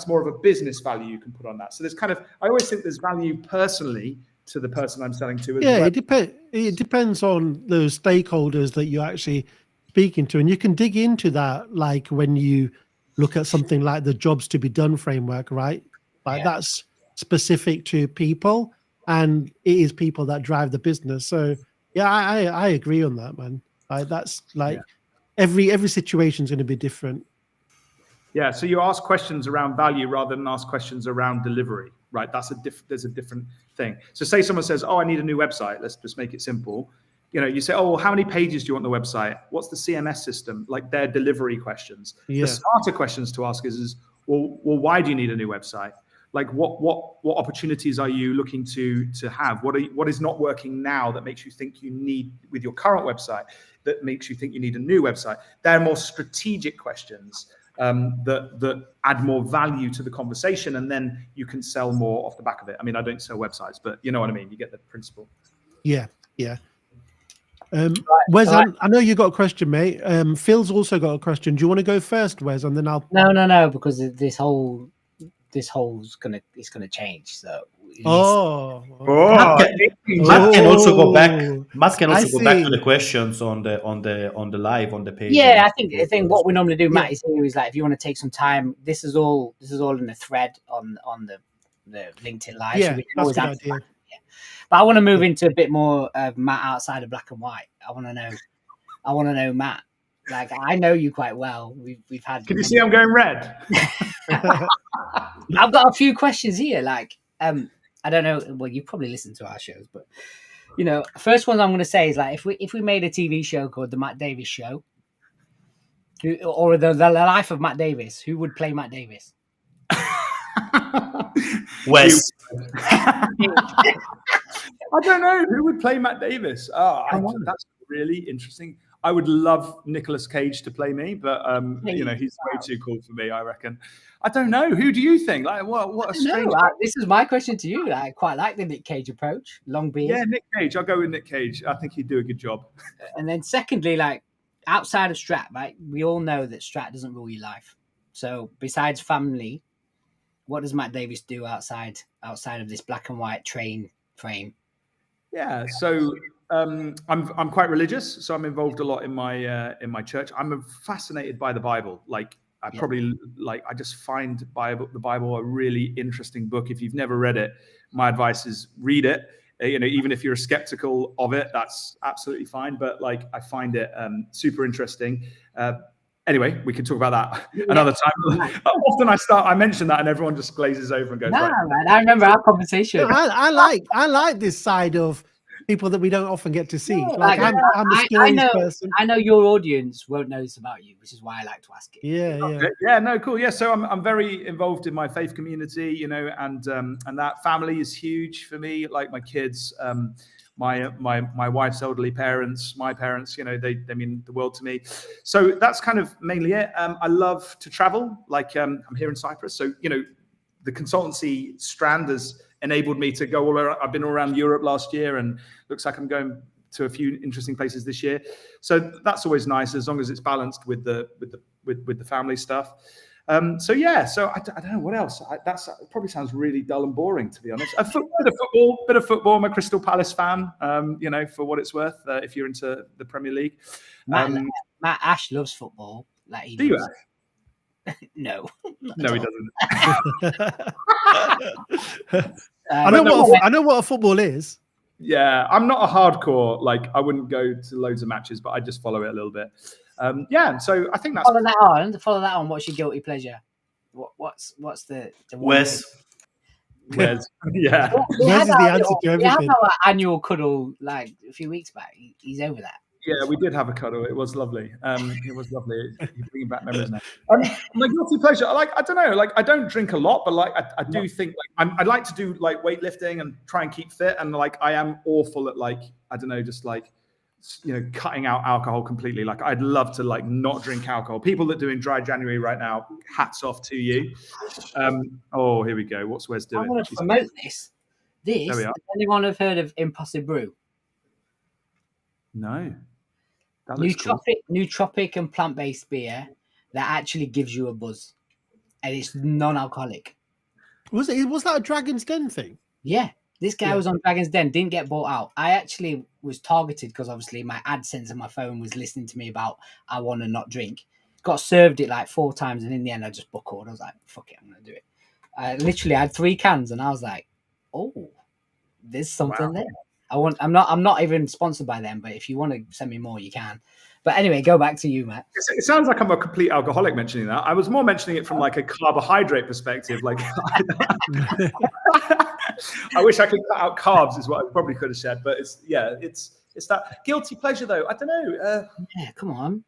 D: more of a business value you can put on that. So there's I always think there's value personally to the person I'm selling to.
B: Yeah, it depends on those stakeholders that you're actually speaking to. And you can dig into that, like when you look at something like the jobs to be done framework, right? Like that's specific to people, and it is people that drive the business. So yeah, I agree on that, man. That's like every situation is going to be different.
D: Yeah, so you ask questions around value rather than ask questions around delivery, right? There's a different thing. So say someone says, "Oh, I need a new website." Let's just make it simple. You say, "Oh, well, how many pages do you want on the website? What's the CMS system?" Like their delivery questions.
B: Yeah.
D: The smarter questions to ask is, well, why do you need a new website? Like what opportunities are you looking to have? What is not working now that makes you think you need with your current website that makes you think you need a new website? They're more strategic questions that add more value to the conversation, and then you can sell more off the back of it. I mean, I don't sell websites, but you know what I mean. You get the principle.
B: Yeah. Wes, I know you got a question, mate. Phil's also got a question. Do you want to go first, Wes, and then I'll?
A: No, because this whole it's gonna change. So
C: Matt can also go back. Matt can also go back to the questions on the live on the page.
A: Yeah, I think what we normally do, Matt, is like if you want to take some time, this is all in a thread on the LinkedIn live.
B: Yeah,
A: so we can
B: that's
A: always
B: a good
A: answer
B: idea.
A: that. Yeah. But I want to move into a bit more of Matt outside of black and white. I want to know Matt. Like I know you quite well. We've had.
D: Can you see I'm going red?
A: I've got a few questions here. Like I don't know. Well, you probably listen to our shows, but first one I'm going to say is like if we made a TV show called The Matt Davis Show, or the Life of Matt Davis, who would play Matt Davis?
C: Wes.
D: I don't know who would play Matt Davis. That's really interesting. I would love Nicolas Cage to play me, but he's way too cool for me, I reckon. I don't know. Who do you think? Like, what a strange.
A: This is my question to you. I quite like the Nick Cage approach. Long beard.
D: Yeah, Nick Cage. I'll go with Nick Cage. I think he'd do a good job.
A: And then secondly, like outside of Strat, right? We all know that Strat doesn't rule your life. So besides family, what does Matt Davis do outside of this black and white train frame?
D: Yeah. So I'm quite religious, so I'm involved a lot in my church. I'm fascinated by the Bible. Like I just find the Bible a really interesting book. If you've never read it, my advice is read it. Even if you're skeptical of it, that's absolutely fine. But like I find it super interesting. Anyway, we can talk about that another time. Often I mention that and everyone just glazes over and goes,
A: man, I remember our conversation.
B: I like this side of people that we don't often get to see. I'm a stories person.
A: I know your audience won't know this about you, which is why I like to ask it.
B: Yeah.
D: No, cool. Yeah, so I'm very involved in my faith community, and that family is huge for me. Like my kids, my wife's elderly parents, my parents, they mean the world to me. So that's kind of mainly it. I love to travel. Like I'm here in Cyprus, so the consultancy strand has enabled me to go all around. I've been all around Europe last year, and looks like I'm going to a few interesting places this year. So that's always nice, as long as it's balanced with the family stuff. So I don't know what else. That probably sounds really dull and boring, to be honest. A bit of football. I'm a Crystal Palace fan. For what it's worth, if you're into the Premier League.
A: Matt Ash loves football. Like he
D: do you?
A: No,
D: he doesn't.
B: I know what a football is.
D: Yeah, I'm not a hardcore. Like, I wouldn't go to loads of matches, but I just follow it a little bit. So I think that's
A: follow that on. What's your guilty pleasure? What's the
C: Wes?
D: Yeah,
B: Wes is the answer to everything.
A: We had our annual cuddle like a few weeks back. He's over that.
D: Yeah, we did have a cuddle. It was lovely. It was lovely. You're bringing back memories now. My guilty pleasure, I don't know, I don't drink a lot, but I do think I like to do weightlifting and try and keep fit, and I am awful at I don't know, just cutting out alcohol completely. I'd love to not drink alcohol. People that are doing dry January right now, hats off to you. Oh, here we go. What's Wes doing?
A: I want to promote this.
D: There we are.
A: Has anyone have heard of Impossible Brew?
D: No. That looks cool.
A: Nootropic and plant-based beer that actually gives you a buzz, and it's non-alcoholic.
B: Was that a Dragon's Den thing?
A: Yeah, this guy was on Dragon's Den, didn't get bought out. I actually was targeted because obviously my AdSense on my phone was listening to me about I want to not drink. Got served it 4 times, and in the end I just buckled. I was like, fuck it, I'm gonna do it. I literally had 3 cans, and I was like, oh, there's something there. I'm not even sponsored by them, but if you want to send me more, you can. But anyway, go back to you, Matt.
D: It sounds like I'm a complete alcoholic mentioning that. I was more mentioning it from a carbohydrate perspective. I wish I could cut out carbs is what I probably could have said. But it's that guilty pleasure though. I don't know.
A: Yeah, come on.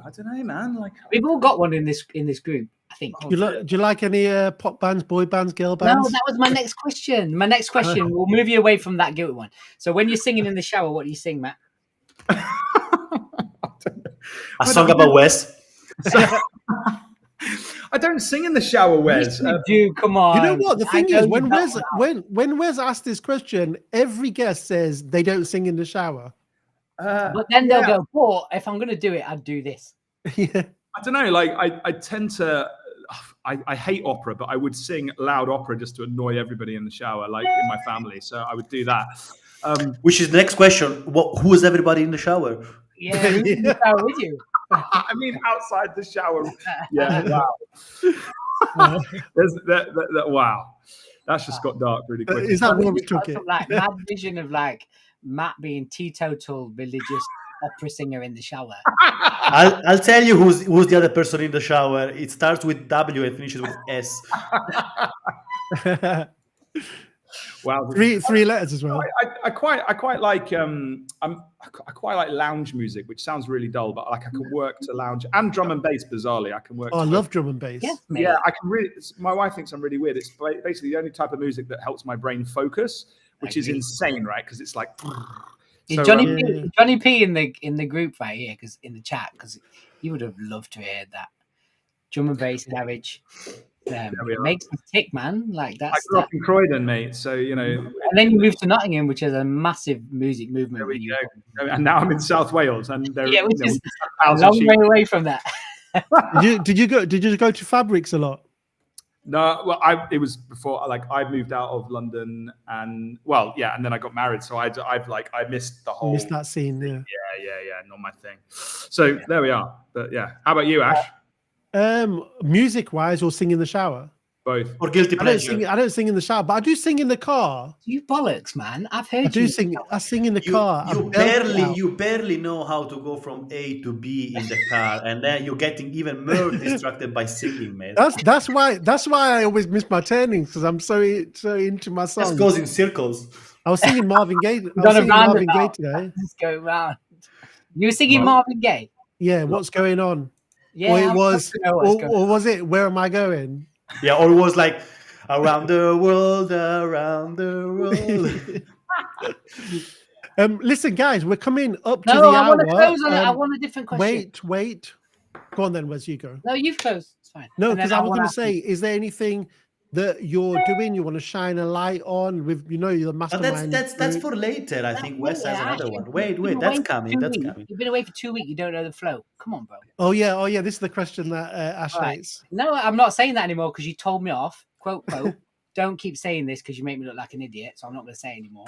D: I don't know, man.
A: We've all got one in this group, I think.
B: Do you like any pop bands, boy bands, girl bands?
A: No, that was my next question. We'll move you away from that guilty one. So when you're singing in the shower, what do you sing, Matt?
C: A song about Wes.
D: I don't sing in the shower, Wes.
A: You do, come on.
B: You know what? The thing is, when Wes asked this question, every guest says they don't sing in the shower.
A: But then they'll go, "Oh, if I'm going to do it, I'd do this."
B: Yeah.
D: I don't know. I tend to. I hate opera, but I would sing loud opera just to annoy everybody in the shower, in my family. So I would do that.
C: Which is the next question. Who is everybody in the shower?
A: Yeah, who's in the shower with you?
D: I mean, outside the shower. Yeah, wow. Wow. That's just got dark really quick.
B: Is that where we took it?
A: Mad vision of Matt being teetotal religious opera singer in the shower.
C: I'll tell you who's the other person in the shower. It starts with W and finishes with S.
D: Wow,
B: three letters as well.
D: I quite like I quite like lounge music, which sounds really dull, but I can work to lounge, and drum and bass. Bizarrely, I can work.
B: Oh, I love drum and bass.
A: Yeah,
D: I can really. My wife thinks I'm really weird. It's basically the only type of music that helps my brain focus, which is insane, right? Because it's
A: So, Johnny P in the group right here, because in the chat, because he would have loved to hear that drum and bass garage. It makes me tick, man.
D: I grew up in Croydon, mate. So
A: and then you moved to Nottingham, which is a massive music movement.
D: There we go. And now I'm in South Wales, and
A: which is a long way away from that.
B: Did you go to Fabrics a lot?
D: No, well, it was before. I moved out of London, and and then I got married, so I missed the whole.
B: Missed that scene, yeah.
D: Yeah, not my thing. So there we are. But yeah, how about you, Ash?
B: Music wise, or sing in the shower?
D: Both.
C: Or guilty pleasure.
B: I don't sing in the shower, but I do sing in the car.
A: You bollocks, man! I've heard
B: I sing in the car.
C: You barely know how to go from A to B in the car, and then you're getting even more distracted by singing, man.
B: That's why I always miss my turnings, because I'm so into my song.
C: Just goes in circles.
B: I was singing Marvin Gaye. Today.
A: Just go round. You were singing Marvin Gaye.
B: Yeah, what's going on?
A: Yeah,
B: or was it Where Am I Going?
C: Yeah, or it was around the world, around the world.
B: Listen, guys, we're coming up to the hour.
A: I want a different question.
B: Wait. Go on then, Wes, you go.
A: No, you've closed. It's fine.
B: No, because I was going to say, is there anything that you're doing you want to shine a light on with, you're the mastermind?
C: That's for later. I think Wes has another one. Wait, that's coming.
A: You've been away for 2 weeks. You don't know the flow. Come on, bro.
B: Oh yeah. This is the question that Ash rates.
A: No, I'm not saying that anymore because you told me off. Quote. Don't keep saying this because you make me look like an idiot. So I'm not going to say it anymore.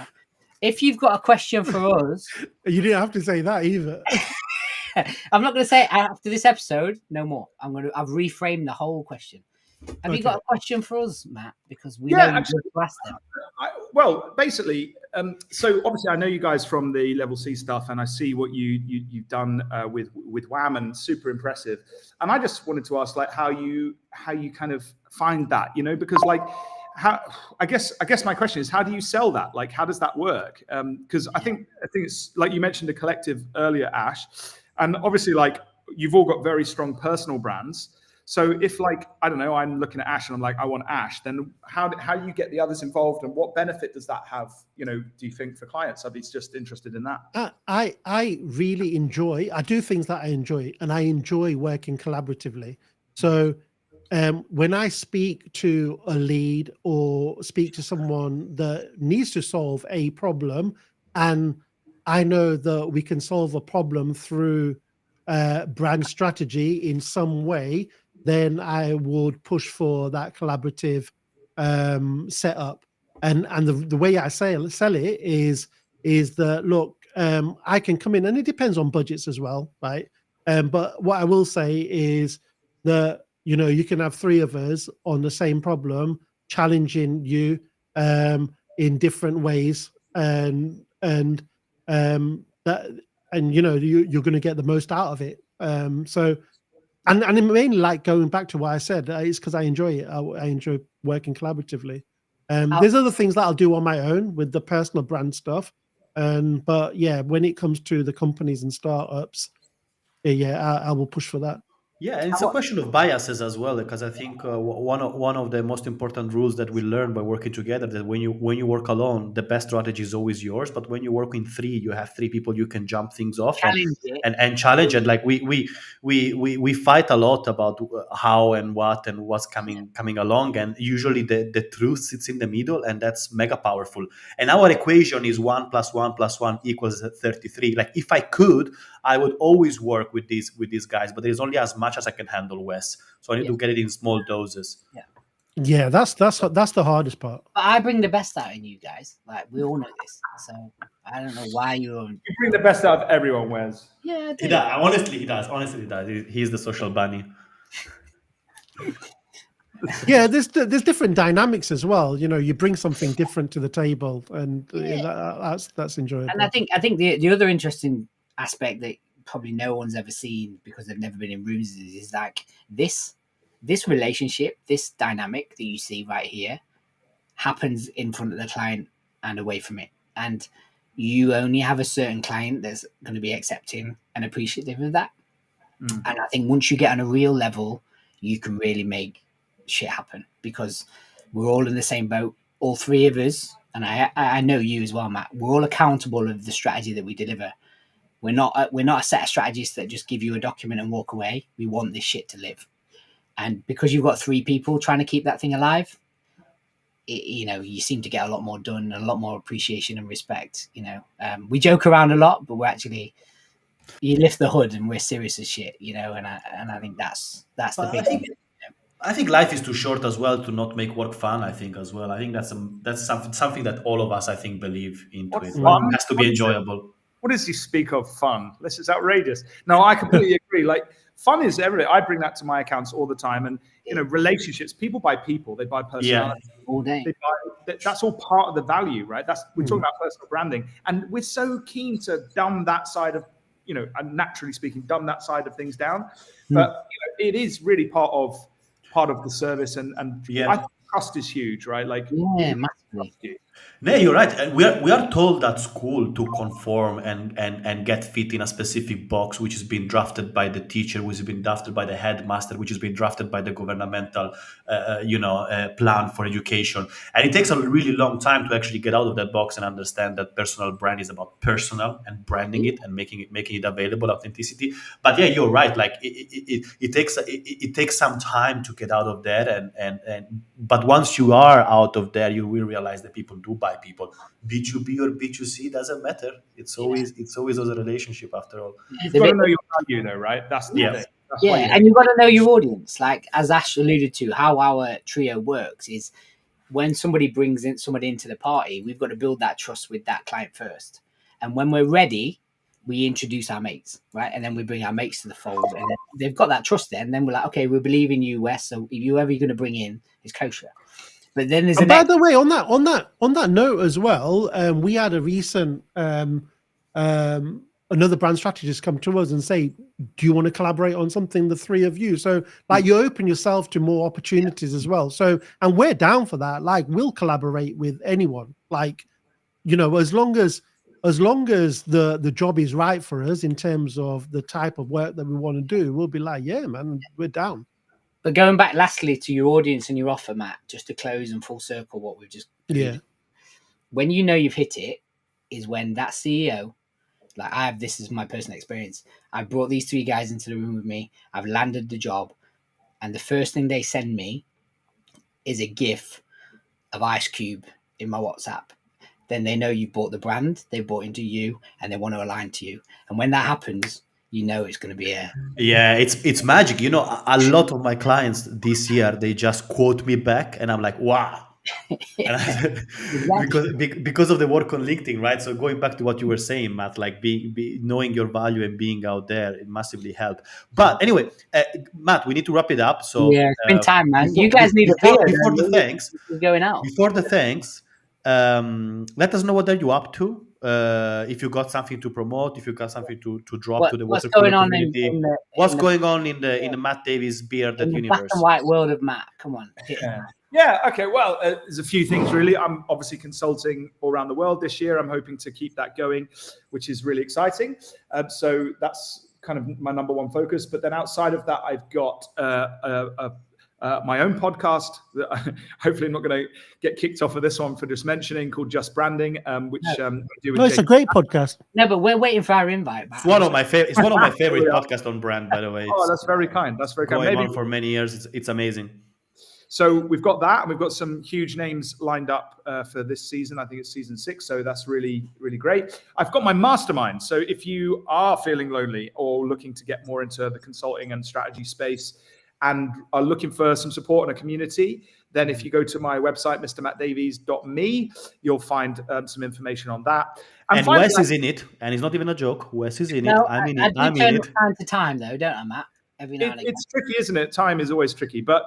A: If you've got a question for us,
B: you didn't have to say that either.
A: I'm not going to say it after this episode. No more. I've reframed the whole question. Have you got a question for us, Matt? Because we know actually, to ask them.
D: Well, basically, so obviously I know you guys from the Level C stuff, and I see what you've done with Wham, and super impressive. And I just wanted to ask, how you kind of find that, because I guess my question is, how do you sell that? Like, how does that work? Because I think it's like you mentioned a collective earlier, Ash, and obviously like you've all got very strong personal brands. So if like, I don't know, I'm looking at Ash and I'm like, I want Ash, then how do you get the others involved, and what benefit does that have, you know, do you think, for clients? I'd be just interested in that.
B: I really I do things that I enjoy, and I enjoy working collaboratively. So when I speak to a lead or speak to someone that needs to solve a problem, and I know that we can solve a problem through brand strategy in some way, then I would push for that collaborative setup. And the way I sell it is that, look, I can come in, and it depends on budgets as well, right? But what I will say is that, you know, you can have three of us on the same problem, challenging you in different ways, and that, and you know, you're going to get the most out of it. So, and it mainly, like, going back to what I said, it's because I enjoy it. I enjoy working collaboratively. There's other things that I'll do on my own with the personal brand stuff, but yeah, when it comes to the companies and startups, I will push for that.
C: Yeah, and it's a question of biases as well, because I think one of the most important rules that we learn by working together, that when you work alone, the best strategy is always yours. But when you work in three, you have three people you can jump things off and challenge it. Like we fight a lot about how and what's coming along, and usually the truth sits in the middle, and that's mega powerful. And our equation is 1 + 1 + 1 = 33. Like, if I could, I would always work with these guys, but there's only as much as I can handle, Wes. So I need to get it in small doses.
B: Yeah, that's the hardest part.
A: But I bring the best out in you guys. Like, we all know this. So I don't know why you
D: bring the best out of everyone, Wes.
A: Yeah,
C: he does. Honestly, he does. He's the social bunny.
B: Yeah, there's different dynamics as well. You know, you bring something different to the table, and that's enjoyable.
A: And I think the other interesting aspect that probably no one's ever seen, because they've never been in rooms, is like this relationship, this dynamic that you see right here happens in front of the client and away from it. And you only have a certain client that's going to be accepting and appreciative of that. And I think once you get on a real level, you can really make shit happen, because we're all in the same boat, all three of us. And I know you as well, Matt. We're all accountable of the strategy that we deliver. We're not a set of strategists that just give you a document and walk away. We want this shit to live. And because you've got three people trying to keep that thing alive, you know, you seem to get a lot more done, and a lot more appreciation and respect. You know, we joke around a lot, but we're actually, you lift the hood and we're serious as shit, you know, and I think that's the big thing.
C: I think life is too short as well to not make work fun. I think as well. I think that's something that all of us, I think, believe into. It has to be enjoyable.
D: What does he speak of fun? This is outrageous. No, I completely agree. Like, fun is everything. I bring that to my accounts all the time. And, you know, relationships, people buy people, they buy personality.
A: All day.
D: That's all part of the value, right? We're talking about personal branding. And we're so keen to dumb that side of, you know, and naturally speaking, dumb that side of things down. But you know, it is really part of the service. And I think trust is huge, right? Like,
A: massively.
C: No, you're right. And we are told at school to conform and get fit in a specific box, which has been drafted by the teacher, which has been drafted by the headmaster, which has been drafted by the governmental, plan for education. And it takes a really long time to actually get out of that box and understand that personal brand is about personal and branding it and making it available, authenticity. But yeah, you're right. Like, it takes some time to get out of that, but once you are out of there, you will realize that people do buy people. B2B or B2C doesn't matter. It's always a relationship after all.
D: You've got to know your value, though, right? That's the thing.
A: And you've got to know your audience. Like, as Ash alluded to, how our trio works is when somebody brings somebody into the party, we've got to build that trust with that client first. And when we're ready, we introduce our mates, right? And then we bring our mates to the fold, and then they've got that trust there. And then we're like, okay, we believe in you, Wes. So whoever you're going to bring in is kosher. But then there's
B: by the way, on that note as well, we had a recent another brand strategist come to us and say, do you want to collaborate on something, the three of you? So like you open yourself to more opportunities as well. So, and we're down for that. Like we'll collaborate with anyone, like, you know, as long as the job is right for us in terms of the type of work that we want to do, we'll be like, yeah, man, we're down.
A: But going back lastly to your audience and your offer, Matt, just to close and full circle what we've just when you know you've hit it is when that CEO, like this is my personal experience. I brought these three guys into the room with me. I've landed the job, and the first thing they send me is a GIF of Ice Cube in my WhatsApp. Then they know you bought the brand, they bought into you, and they want to align to you. And when that happens, you know it's going to be
C: it's magic. You know, a lot of my clients this year, they just quote me back, and I'm like, wow. because of the work on LinkedIn, right? So going back to what you were saying, Matt, like knowing your value and being out there, it massively helped. But anyway, Matt, we need to wrap it up. So
A: yeah, it's been time, man. You guys need
C: before the thanks.
A: Going out
C: before the thanks. Let us know what are you up to. If you got something to promote, if you got something to drop to the Watercooler community. What's going on in the Matt Davies bearded universe?
A: Black and white world of Matt. Come on.
D: Yeah. Okay. Well, there's a few things really. I'm obviously consulting all around the world this year. I'm hoping to keep that going, which is really exciting. So that's kind of my number one focus. But then outside of that, I've got my own podcast that hopefully I'm not going to get kicked off of this one for just mentioning, called Just Branding, which I do with
B: it's a great podcast.
A: No, but we're waiting for our invite.
C: It's one of my favorite. It's one of my favorite podcasts on brand, by the way.
D: That's very kind. That's very kind.
C: Going on for many years. It's amazing.
D: So we've got that, and we've got some huge names lined up for this season. I think it's season 6, so that's really, really great. I've got my mastermind. So if you are feeling lonely or looking to get more into the consulting and strategy space and are looking for some support and a community, then if you go to my website, mrmattdavies.me, you'll find some information on that.
C: And Wes is in it, and it's not even a joke. Wes is in it. I'm in it.
A: I'm in it. Time to time, though, don't I, Matt? Every now and again.
D: It's tricky, isn't it? Time is always tricky, but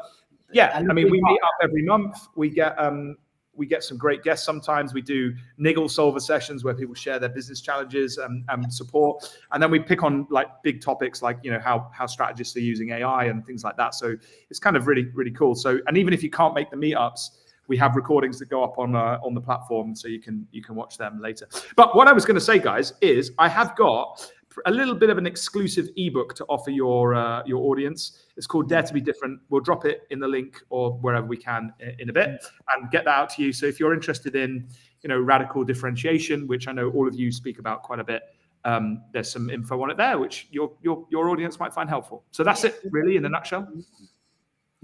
D: yeah, I mean, we meet up every month. We get some great guests sometimes. We do niggle solver sessions where people share their business challenges and support. And then we pick on like big topics like, you know, how strategists are using AI and things like that. So it's kind of really, really cool. So, and even if you can't make the meetups, we have recordings that go up on the platform, so you can watch them later. But what I was going to say, guys, is I have got a little bit of an exclusive ebook to offer your audience. It's called Dare to Be Different. We'll drop it in the link or wherever we can in a bit and get that out to you. So if you're interested in, you know, radical differentiation, which I know all of you speak about quite a bit, there's some info on it there, which your audience might find helpful. So that's it, really, in a nutshell.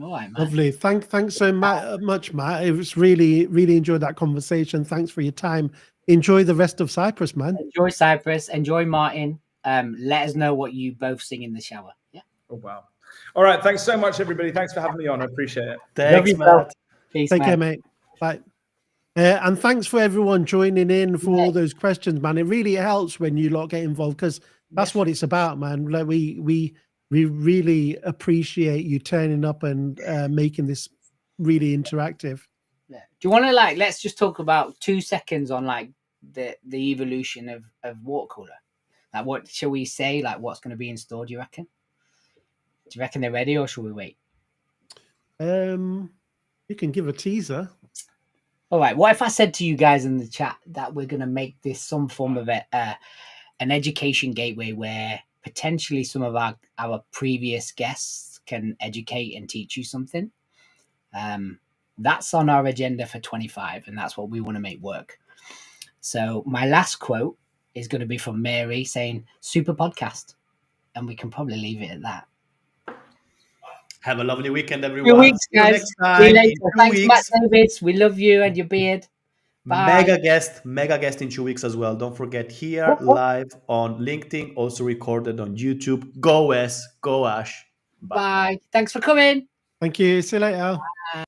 A: All right, man.
B: Lovely. Thanks so much, Matt. It was really, really enjoyed that conversation. Thanks for your time. Enjoy the rest of Cyprus, man.
A: Enjoy Cyprus. Enjoy Martin. Let us know what you both sing in the shower. Yeah.
D: Oh, wow. All right. Thanks so much, everybody. Thanks for having me on. I appreciate it.
C: Thanks, Matt.
A: Peace,
B: Take care, mate. Bye. And thanks for everyone joining in for all those questions, man. It really helps when you lot get involved, because that's what it's about, man. Like we really appreciate you turning up and making this really interactive.
A: Yeah. Do you want to let's just talk about 2 seconds on the evolution of Watercooler? Like, what shall we say? Like, what's going to be in store? Do you reckon? Do you reckon they're ready, or should we wait?
B: You can give a teaser.
A: All right. What if I said to you guys in the chat that we're going to make this some form of an education gateway where potentially some of our previous guests can educate and teach you something? That's on our agenda for 25, and that's what we want to make work. So my last quote is going to be from Mary saying, "Super podcast," and we can probably leave it at that.
C: Have a lovely weekend, everyone.
A: 2 weeks, guys. See you later. Thanks,
C: weeks.
A: Matt Davies. We love you and your beard. Bye.
C: Mega guest in 2 weeks as well. Don't forget, here live on LinkedIn, also recorded on YouTube. Go Wes, go Ash.
A: Bye. Thanks for coming.
B: Thank you. See you later.
A: Bye.